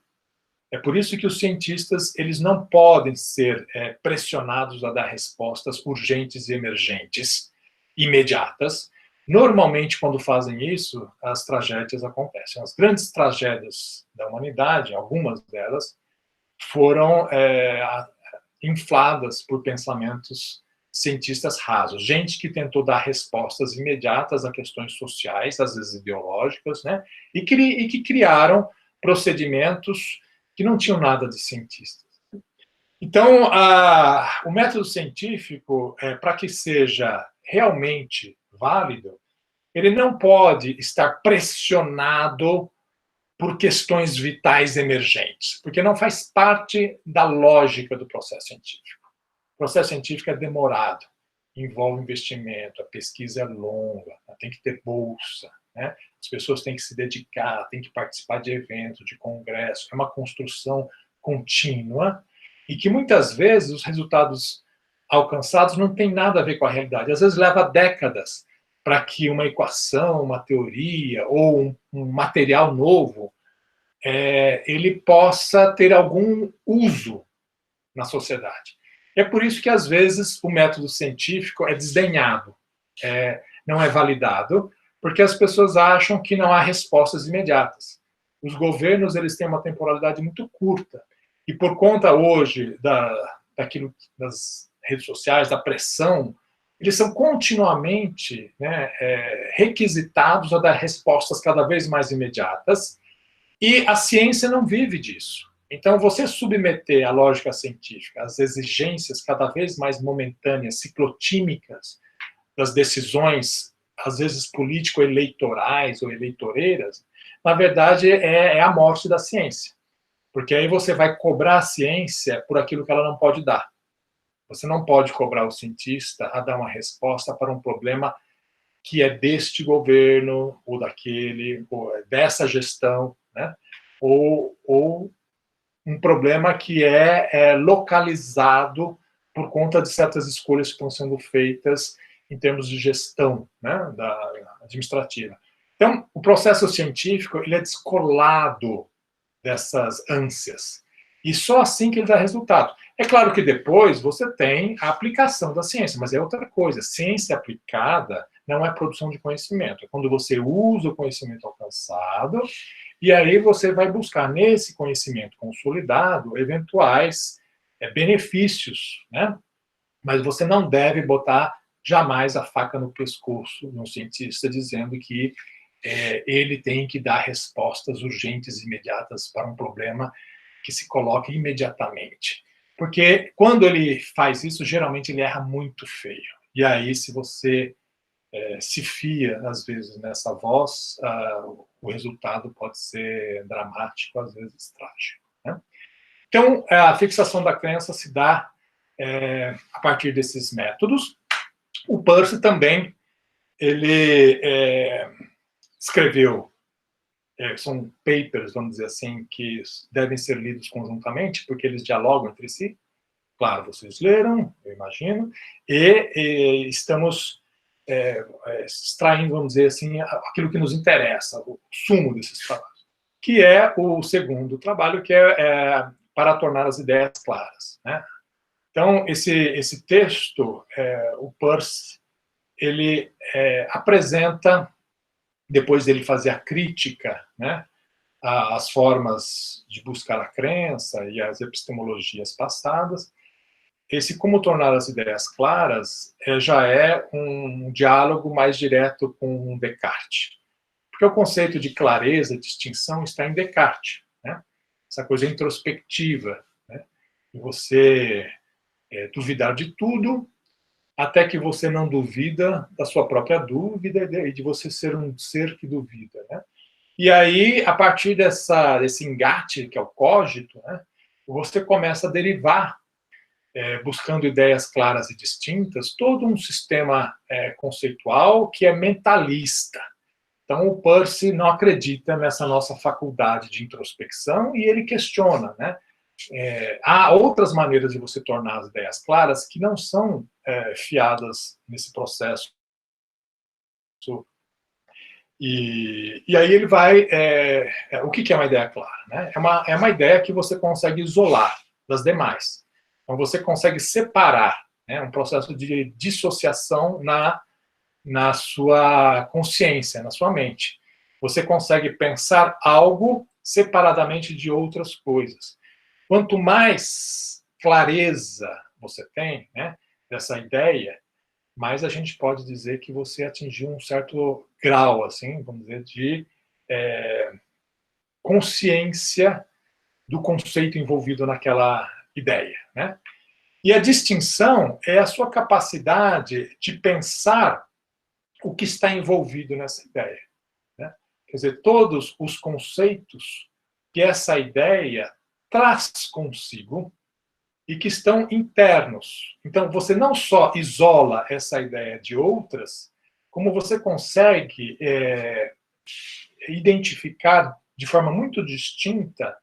É por isso que os cientistas eles não podem ser pressionados a dar respostas urgentes e emergentes, imediatas, Normalmente, quando fazem isso, as tragédias acontecem. As grandes tragédias da humanidade, algumas delas, foram infladas por pensamentos cientistas rasos. Gente que tentou dar respostas imediatas a questões sociais, às vezes ideológicas, né? E que criaram procedimentos que não tinham nada de cientistas. Então, o método científico, para que seja realmente válido, ele não pode estar pressionado por questões vitais emergentes, porque não faz parte da lógica do processo científico. O processo científico é demorado, envolve investimento, a pesquisa é longa, tem que ter bolsa, né? As pessoas têm que se dedicar, têm que participar de eventos, de congressos, é uma construção contínua e que muitas vezes os resultados alcançados não têm nada a ver com a realidade. Às vezes leva décadas para que uma equação, uma teoria ou um material novo ele possa ter algum uso na sociedade. É por isso que, às vezes, o método científico é desdenhado, não é validado, porque as pessoas acham que não há respostas imediatas. Os governos eles têm uma temporalidade muito curta, e por conta hoje daquilo das redes sociais, da pressão, eles são continuamente, né, requisitados a dar respostas cada vez mais imediatas, e a ciência não vive disso. Então, você submeter a lógica científica às exigências cada vez mais momentâneas, ciclotímicas, das decisões, às vezes político-eleitorais ou eleitoreiras, na verdade, é a morte da ciência. Porque aí você vai cobrar a ciência por aquilo que ela não pode dar. Você não pode cobrar o cientista a dar uma resposta para um problema que é deste governo, ou daquele, ou dessa gestão, né? Ou um problema que é localizado por conta de certas escolhas que estão sendo feitas em termos de gestão, né, administrativa. Então, o processo científico ele é descolado dessas ânsias. E só assim que ele dá resultado. É claro que depois você tem a aplicação da ciência, mas é outra coisa. Ciência aplicada não é produção de conhecimento. É quando você usa o conhecimento alcançado e aí você vai buscar nesse conhecimento consolidado eventuais benefícios, né? Mas você não deve botar jamais a faca no pescoço de um cientista dizendo que ele tem que dar respostas urgentes e imediatas para um problema que se coloca imediatamente. Porque quando ele faz isso, geralmente ele erra muito feio. E aí, se você se fia, às vezes, nessa voz, o resultado pode ser dramático, às vezes trágico, né? Então, a fixação da crença se dá a partir desses métodos. O Peirce também, ele escreveu, são papers, vamos dizer assim, que devem ser lidos conjuntamente, porque eles dialogam entre si. Claro, vocês leram, eu imagino, e estamos extraindo, vamos dizer assim, aquilo que nos interessa, o sumo desses trabalhos, que é o segundo trabalho, que é para tornar as ideias claras, né? Então, esse texto, o Peirce, ele apresenta, depois dele fazer a crítica, né, às formas de buscar a crença e as epistemologias passadas, esse como tornar as ideias claras já é um diálogo mais direto com Descartes. Porque o conceito de clareza, distinção, está em Descartes, né? Essa coisa introspectiva, né? De você duvidar de tudo, até que você não duvida da sua própria dúvida e de você ser um ser que duvida, né? E aí, a partir desse engate, que é o cogito, né, você começa a derivar, buscando ideias claras e distintas, todo um sistema conceitual que é mentalista. Então, o Peirce não acredita nessa nossa faculdade de introspecção e ele questiona, né? Há outras maneiras de você tornar as ideias claras que não são fiadas nesse processo. E aí ele vai... o que é uma ideia clara, né? É uma ideia que você consegue isolar das demais. Então, você consegue separar, né, um processo de dissociação na na sua consciência, na sua mente. Você consegue pensar algo separadamente de outras coisas. Quanto mais clareza você tem, né, dessa ideia, mais a gente pode dizer que você atingiu um certo grau, assim, vamos dizer, de consciência do conceito envolvido naquela ideia, né? E a distinção é a sua capacidade de pensar o que está envolvido nessa ideia, né? Quer dizer, todos os conceitos que essa ideia traz consigo e que estão internos. Então, você não só isola essa ideia de outras, como você consegue identificar de forma muito distinta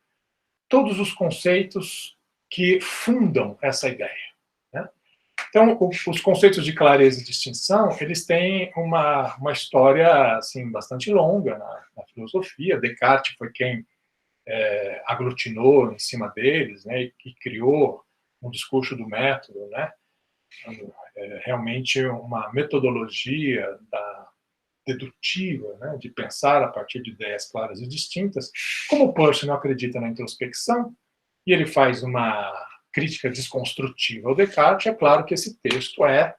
todos os conceitos que fundam essa ideia, né? Então, os conceitos de clareza e distinção, eles têm uma história assim, bastante longa na filosofia. Descartes foi quem aglutinou em cima deles, né, e criou um discurso do método, né, realmente uma metodologia dedutiva, né, de pensar a partir de ideias claras e distintas. Como o Peirce não acredita na introspecção, e ele faz uma crítica desconstrutiva ao Descartes, é claro que esse texto é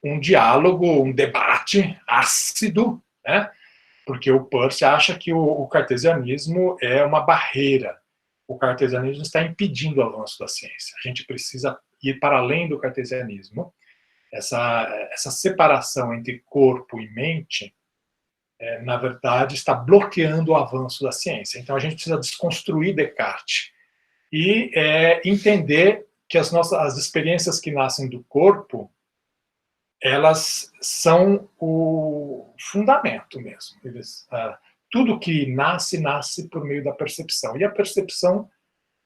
um diálogo, um debate ácido, né, porque o Peirce acha que o cartesianismo é uma barreira. O cartesianismo está impedindo o avanço da ciência. A gente precisa ir para além do cartesianismo. Essa separação entre corpo e mente, na verdade, está bloqueando o avanço da ciência. Então, a gente precisa desconstruir Descartes e entender que as experiências que nascem do corpo, elas são o fundamento mesmo. Tudo que nasce por meio da percepção. E a percepção,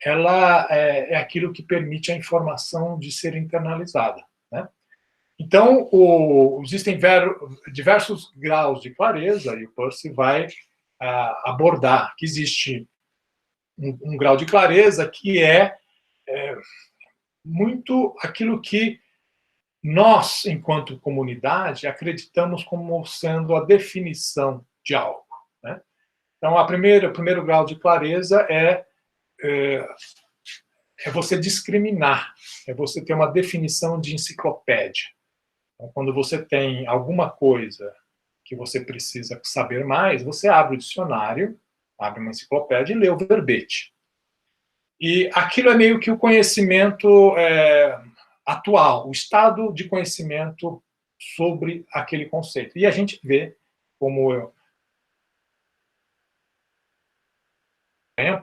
ela é aquilo que permite a informação de ser internalizada, né? Então, existem diversos graus de clareza, e o Peirce vai abordar que existe um grau de clareza que é muito aquilo que nós, enquanto comunidade, acreditamos como sendo a definição de algo, né? Então, o primeiro grau de clareza é você discriminar, é você ter uma definição de enciclopédia. Então, quando você tem alguma coisa que você precisa saber mais, você abre o dicionário, abre uma enciclopédia e lê o verbete. E aquilo é meio que o conhecimento atual, o estado de conhecimento sobre aquele conceito. E a gente vê como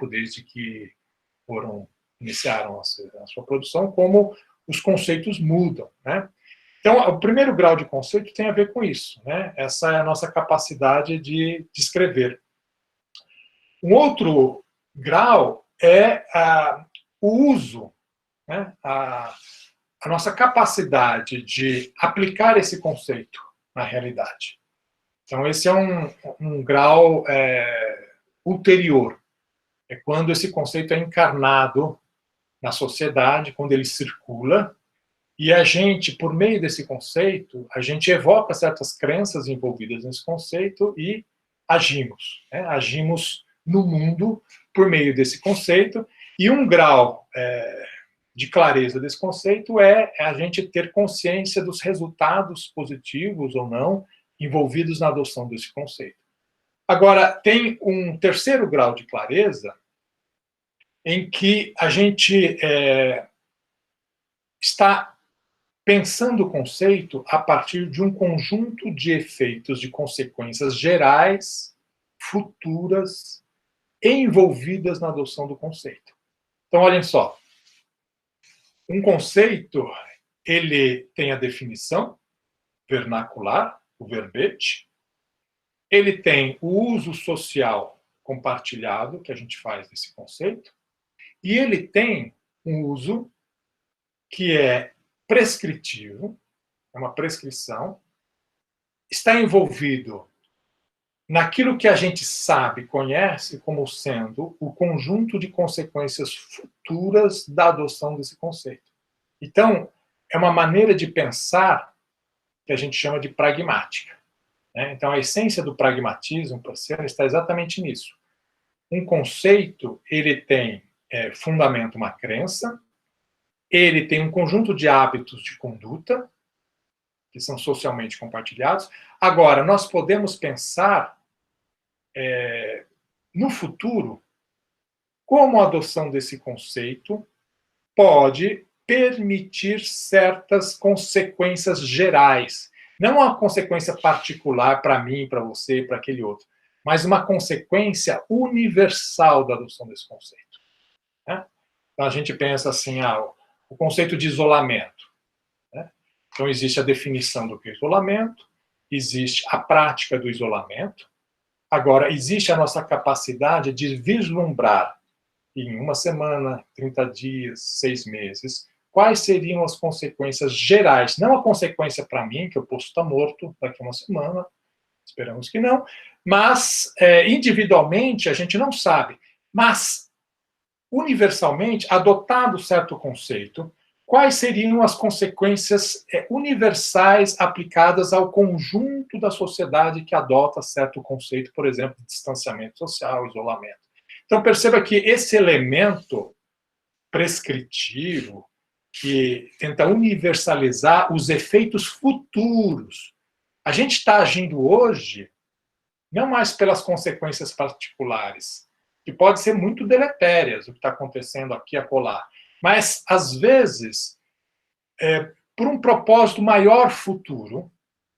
desde que iniciaram a sua produção, como os conceitos mudam, né? Então, o primeiro grau de conceito tem a ver com isso, né? Essa é a nossa capacidade de descrever. Um outro grau é o uso, né? A nossa capacidade de aplicar esse conceito na realidade. Então, esse é um grau ulterior. É quando esse conceito é encarnado na sociedade, quando ele circula, e a gente, por meio desse conceito, a gente evoca certas crenças envolvidas nesse conceito e agimos, né? Agimos no mundo por meio desse conceito, e um grau de clareza desse conceito é a gente ter consciência dos resultados positivos ou não envolvidos na adoção desse conceito. Agora, tem um terceiro grau de clareza em que a gente está pensando o conceito a partir de um conjunto de efeitos, de consequências gerais, futuras, envolvidas na adoção do conceito. Então, olhem só. Um conceito, ele tem a definição vernacular, o verbete, ele tem o uso social compartilhado, que a gente faz desse conceito, e ele tem um uso que é prescritivo, é uma prescrição, está envolvido naquilo que a gente sabe, conhece como sendo o conjunto de consequências futuras da adoção desse conceito. Então, é uma maneira de pensar que a gente chama de pragmática. Né? Então, a essência do pragmatismo persiano está exatamente nisso. Um conceito, ele tem fundamento, uma crença, ele tem um conjunto de hábitos de conduta, que são socialmente compartilhados. Agora, nós podemos pensar no futuro como a adoção desse conceito pode permitir certas consequências gerais. Não uma consequência particular para mim, para você, para aquele outro, mas uma consequência universal da adoção desse conceito. Né? Então, a gente pensa assim, o conceito de isolamento. Né? Então, existe a definição do que é isolamento, existe a prática do isolamento. Agora, existe a nossa capacidade de vislumbrar em uma semana, 30 dias, 6 meses, quais seriam as consequências gerais, não a consequência para mim, que eu posso estar morto daqui a uma semana, esperamos que não, mas individualmente a gente não sabe. Mas, universalmente, adotado certo conceito, quais seriam as consequências universais aplicadas ao conjunto da sociedade que adota certo conceito, por exemplo, de distanciamento social, isolamento. Então, perceba que esse elemento prescritivo, que tenta universalizar os efeitos futuros, a gente está agindo hoje não mais pelas consequências particulares, que podem ser muito deletérias, o que está acontecendo aqui e acolá, mas, às vezes, por um propósito maior futuro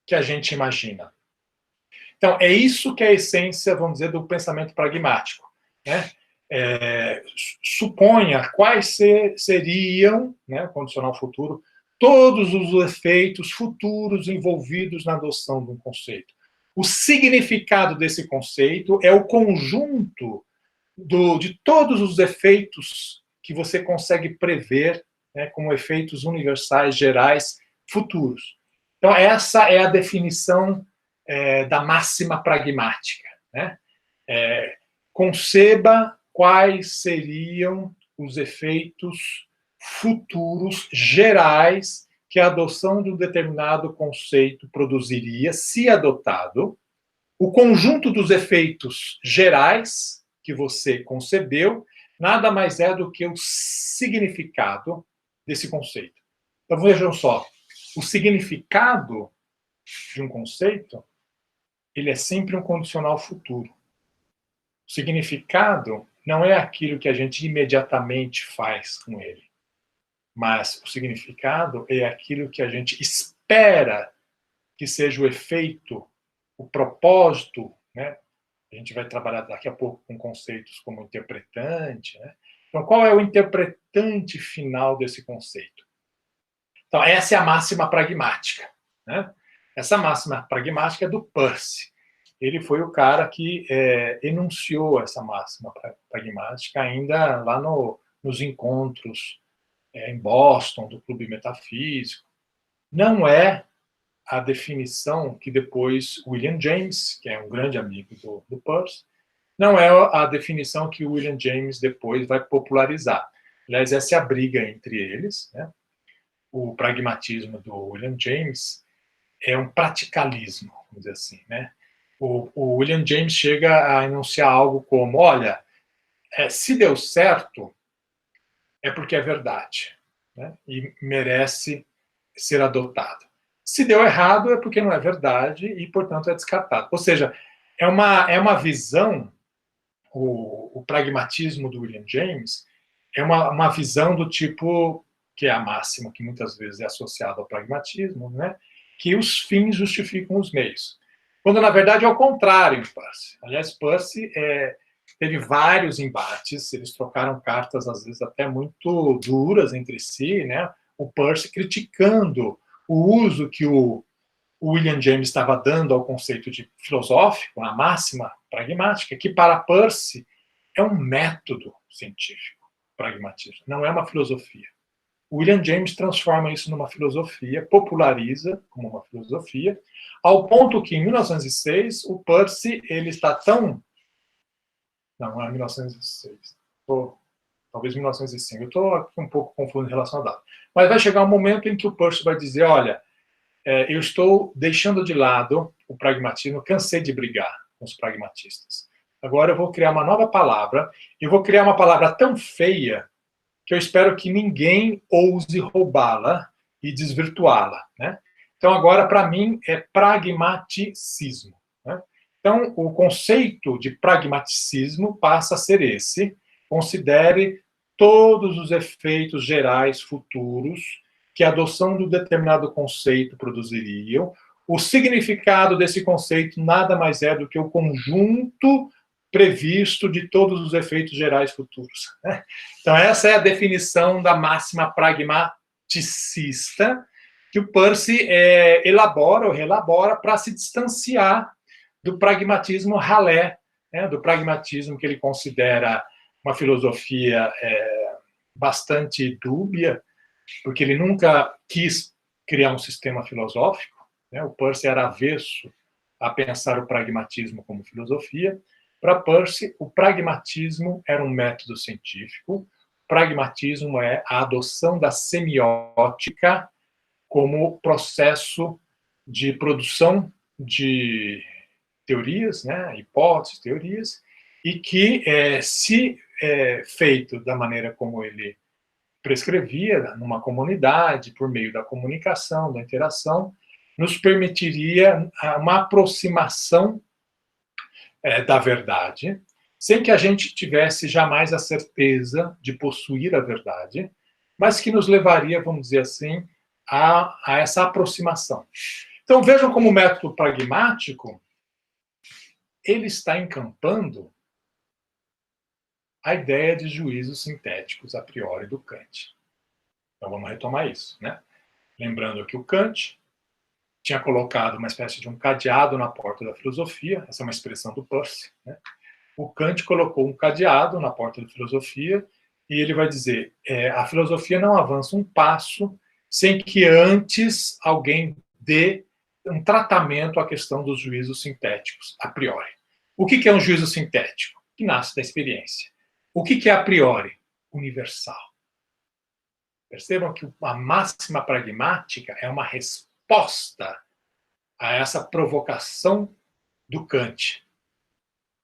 que a gente imagina. Então, é isso que é a essência, vamos dizer, do pensamento pragmático. Né? Suponha quais seriam, né, condicional futuro, todos os efeitos futuros envolvidos na adoção de um conceito. O significado desse conceito é o conjunto de todos os efeitos que você consegue prever, né, como efeitos universais, gerais, futuros. Então, essa é a definição da máxima pragmática. Né? Conceba quais seriam os efeitos futuros gerais que a adoção de um determinado conceito produziria, se adotado, o conjunto dos efeitos gerais que você concebeu, nada mais é do que o significado desse conceito. Então, vejam só, o significado de um conceito, ele é sempre um condicional futuro. O significado não é aquilo que a gente imediatamente faz com ele, mas o significado é aquilo que a gente espera que seja o efeito, o propósito, né? A gente vai trabalhar daqui a pouco com conceitos como interpretante, né? Então, qual é o interpretante final desse conceito? Então, essa é a máxima pragmática, né? Essa máxima pragmática é do Peirce. Ele foi o cara que enunciou essa máxima pragmática ainda lá nos encontros em Boston, do Clube Metafísico. Não é a definição que depois William James, que é um grande amigo do Peirce, não é a definição que William James depois vai popularizar. Aliás, essa é a briga entre eles. Né? O pragmatismo do William James é um praticalismo, vamos dizer assim. Né? O William James chega a enunciar algo como, olha, se deu certo, é porque é verdade, né? E merece ser adotado. Se deu errado, é porque não é verdade e, portanto, é descartado. Ou seja, é uma visão, o pragmatismo do William James é uma visão do tipo, que é a máxima que muitas vezes é associada ao pragmatismo, né? Que os fins justificam os meios. Quando, na verdade, é o contrário em Peirce. Aliás, Peirce teve vários embates, eles trocaram cartas, às vezes, até muito duras entre si, né? O Peirce criticando o uso que o William James estava dando ao conceito de filosófico, a máxima pragmática, que para Peirce é um método científico, pragmatismo, não é uma filosofia. O William James transforma isso numa filosofia, populariza como uma filosofia, ao ponto que, em 1906, o Peirce ele está tão... Não é 1906. Talvez 1905. Eu estou aqui um pouco confuso em relação à data. Mas vai chegar um momento em que o Peirce vai dizer, olha, eu estou deixando de lado o pragmatismo, cansei de brigar com os pragmatistas. Agora eu vou criar uma nova palavra, eu vou criar uma palavra tão feia que eu espero que ninguém ouse roubá-la e desvirtuá-la, né? Então, agora, para mim, é pragmaticismo, né? Então, o conceito de pragmaticismo passa a ser esse: considere todos os efeitos gerais futuros que a adoção de um determinado conceito produziriam. O significado desse conceito nada mais é do que o conjunto previsto de todos os efeitos gerais futuros, né? Então, essa é a definição da máxima pragmaticista que o Peirce elabora ou relabora para se distanciar do pragmatismo ralé, né? Do pragmatismo que ele considera uma filosofia bastante dúbia, porque ele nunca quis criar um sistema filosófico, né? O Peirce era avesso a pensar o pragmatismo como filosofia. Para Peirce, o pragmatismo era um método científico. O pragmatismo é a adoção da semiótica como processo de produção de teorias, né, hipóteses, teorias, e que, se feito da maneira como ele prescrevia, numa comunidade, por meio da comunicação, da interação, nos permitiria uma aproximação da verdade, sem que a gente tivesse jamais a certeza de possuir a verdade, mas que nos levaria, vamos dizer assim, a essa aproximação. Então, vejam como o método pragmático, ele está encampando a ideia de juízos sintéticos a priori do Kant. Então, vamos retomar isso, né? Lembrando que o Kant tinha colocado uma espécie de um cadeado na porta da filosofia, essa é uma expressão do Peirce, né? O Kant colocou um cadeado na porta da filosofia e ele vai dizer, a filosofia não avança um passo sem que antes alguém dê um tratamento à questão dos juízos sintéticos, a priori. O que é um juízo sintético? Que nasce da experiência. O que é a priori? Universal. Percebam que a máxima pragmática é uma resposta a essa provocação do Kant.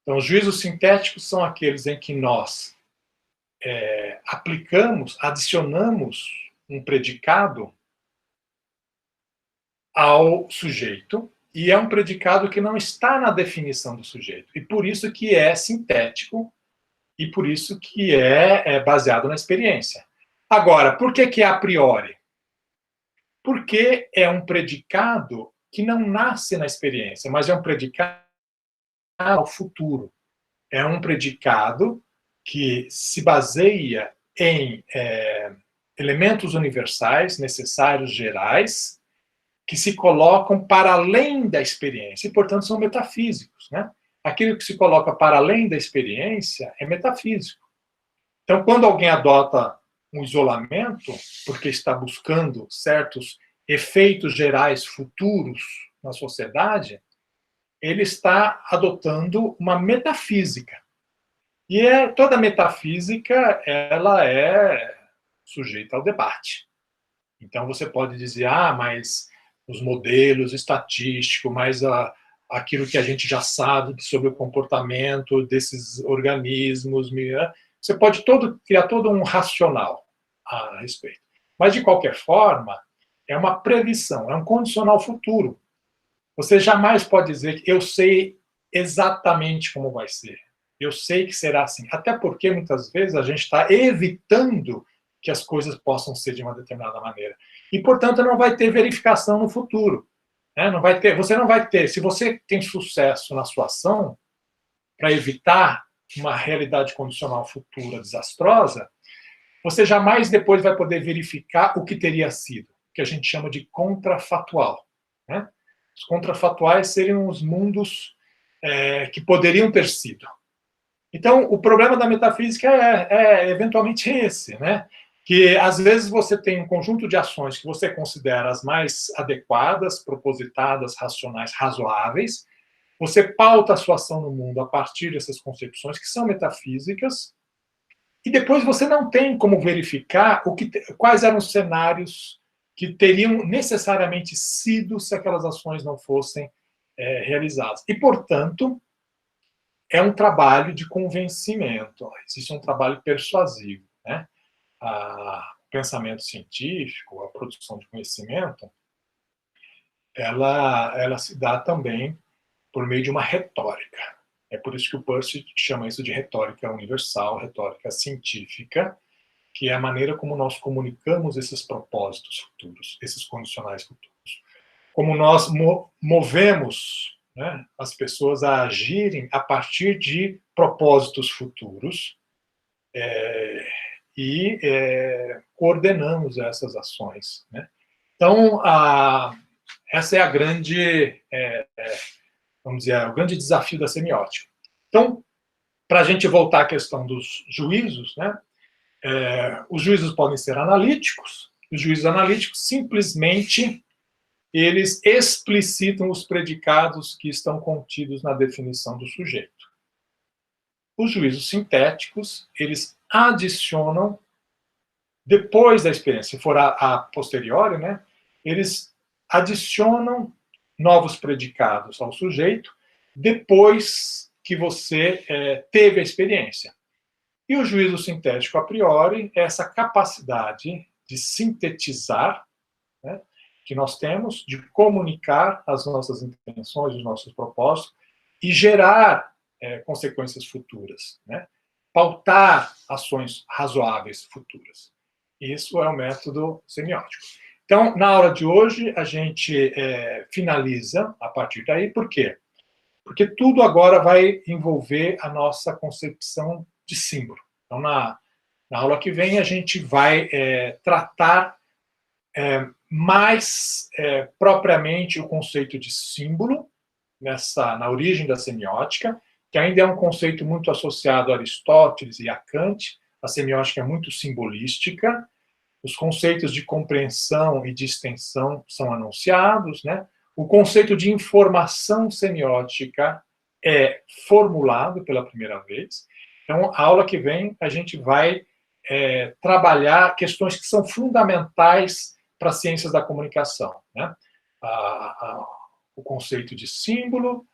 Então, os juízos sintéticos são aqueles em que nós aplicamos, adicionamos um predicado ao sujeito, e é um predicado que não está na definição do sujeito. E por isso que é sintético, e por isso que é baseado na experiência. Agora, por que é a priori? Porque é um predicado que não nasce na experiência, mas é um predicado ao futuro. É um predicado que se baseia em elementos universais, necessários, gerais, que se colocam para além da experiência, e, portanto, são metafísicos, né? Aquilo que se coloca para além da experiência é metafísico. Então, quando alguém adota um isolamento, porque está buscando certos efeitos gerais futuros na sociedade, ele está adotando uma metafísica. E toda metafísica, ela é sujeita ao debate. Então, você pode dizer, mas os modelos estatísticos, mas aquilo que a gente já sabe sobre o comportamento desses organismos, você pode criar todo um racional a respeito. Mas, de qualquer forma, é uma previsão, é um condicional futuro. Você jamais pode dizer que eu sei exatamente como vai ser. Eu sei que será assim. Até porque, muitas vezes, a gente está evitando que as coisas possam ser de uma determinada maneira. E, portanto, não vai ter verificação no futuro. Né? Você não vai ter. Se você tem sucesso na sua ação, para evitar uma realidade condicional futura desastrosa, você jamais depois vai poder verificar o que teria sido, que a gente chama de contrafatual. Né? Os contrafatuais seriam os mundos que poderiam ter sido. Então, o problema da metafísica é eventualmente esse, né? Que às vezes você tem um conjunto de ações que você considera as mais adequadas, propositadas, racionais, razoáveis. Você pauta a sua ação no mundo a partir dessas concepções que são metafísicas, e depois você não tem como verificar quais eram os cenários que teriam necessariamente sido se aquelas ações não fossem realizadas. E, portanto, é um trabalho de convencimento, existe um trabalho persuasivo, né? O pensamento científico, a produção de conhecimento, ela se dá também por meio de uma retórica. É por isso que o Peirce chama isso de retórica universal, retórica científica, que é a maneira como nós comunicamos esses propósitos futuros, esses condicionais futuros. Como nós movemos, né, as pessoas a agirem a partir de propósitos futuros e coordenamos essas ações, né? Então, essa é a grande, vamos dizer, o grande desafio da semiótica. Então, para a gente voltar à questão dos juízos, né? Os juízos podem ser analíticos. Os juízos analíticos simplesmente eles explicitam os predicados que estão contidos na definição do sujeito. Os juízos sintéticos, eles adicionam, depois da experiência, se for a posteriori, né, eles adicionam novos predicados ao sujeito depois que você teve a experiência. E o juízo sintético a priori é essa capacidade de sintetizar, né, que nós temos, de comunicar as nossas intenções, os nossos propósitos, e gerar consequências futuras, né? Pautar ações razoáveis futuras. Isso é o método semiótico. Então, na aula de hoje, a gente finaliza a partir daí. Por quê? Porque tudo agora vai envolver a nossa concepção de símbolo. Então, na aula que vem, a gente vai tratar mais propriamente o conceito de símbolo, na origem da semiótica, que ainda é um conceito muito associado a Aristóteles e a Kant. A semiótica é muito simbolística, os conceitos de compreensão e de extensão são anunciados, né? O conceito de informação semiótica é formulado pela primeira vez. Então, a aula que vem, a gente vai trabalhar questões que são fundamentais para as ciências da comunicação, né? O conceito de símbolo,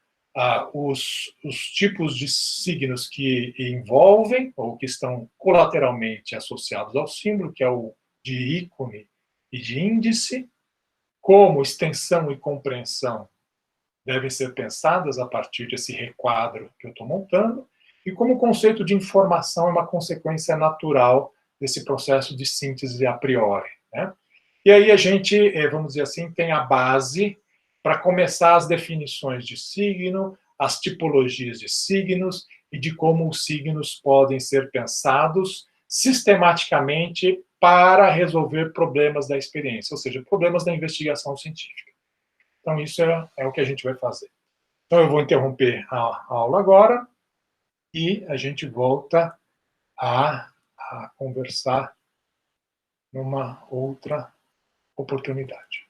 os tipos de signos que envolvem ou que estão colateralmente associados ao símbolo, que é o de ícone e de índice, como extensão e compreensão devem ser pensadas a partir desse requadro que eu estou montando, e como o conceito de informação é uma consequência natural desse processo de síntese a priori, né? E aí a gente, vamos dizer assim, tem a base para começar as definições de signo, as tipologias de signos e de como os signos podem ser pensados sistematicamente para resolver problemas da experiência, ou seja, problemas da investigação científica. Então, isso é o que a gente vai fazer. Então, eu vou interromper a aula agora e a gente volta a conversar numa outra oportunidade.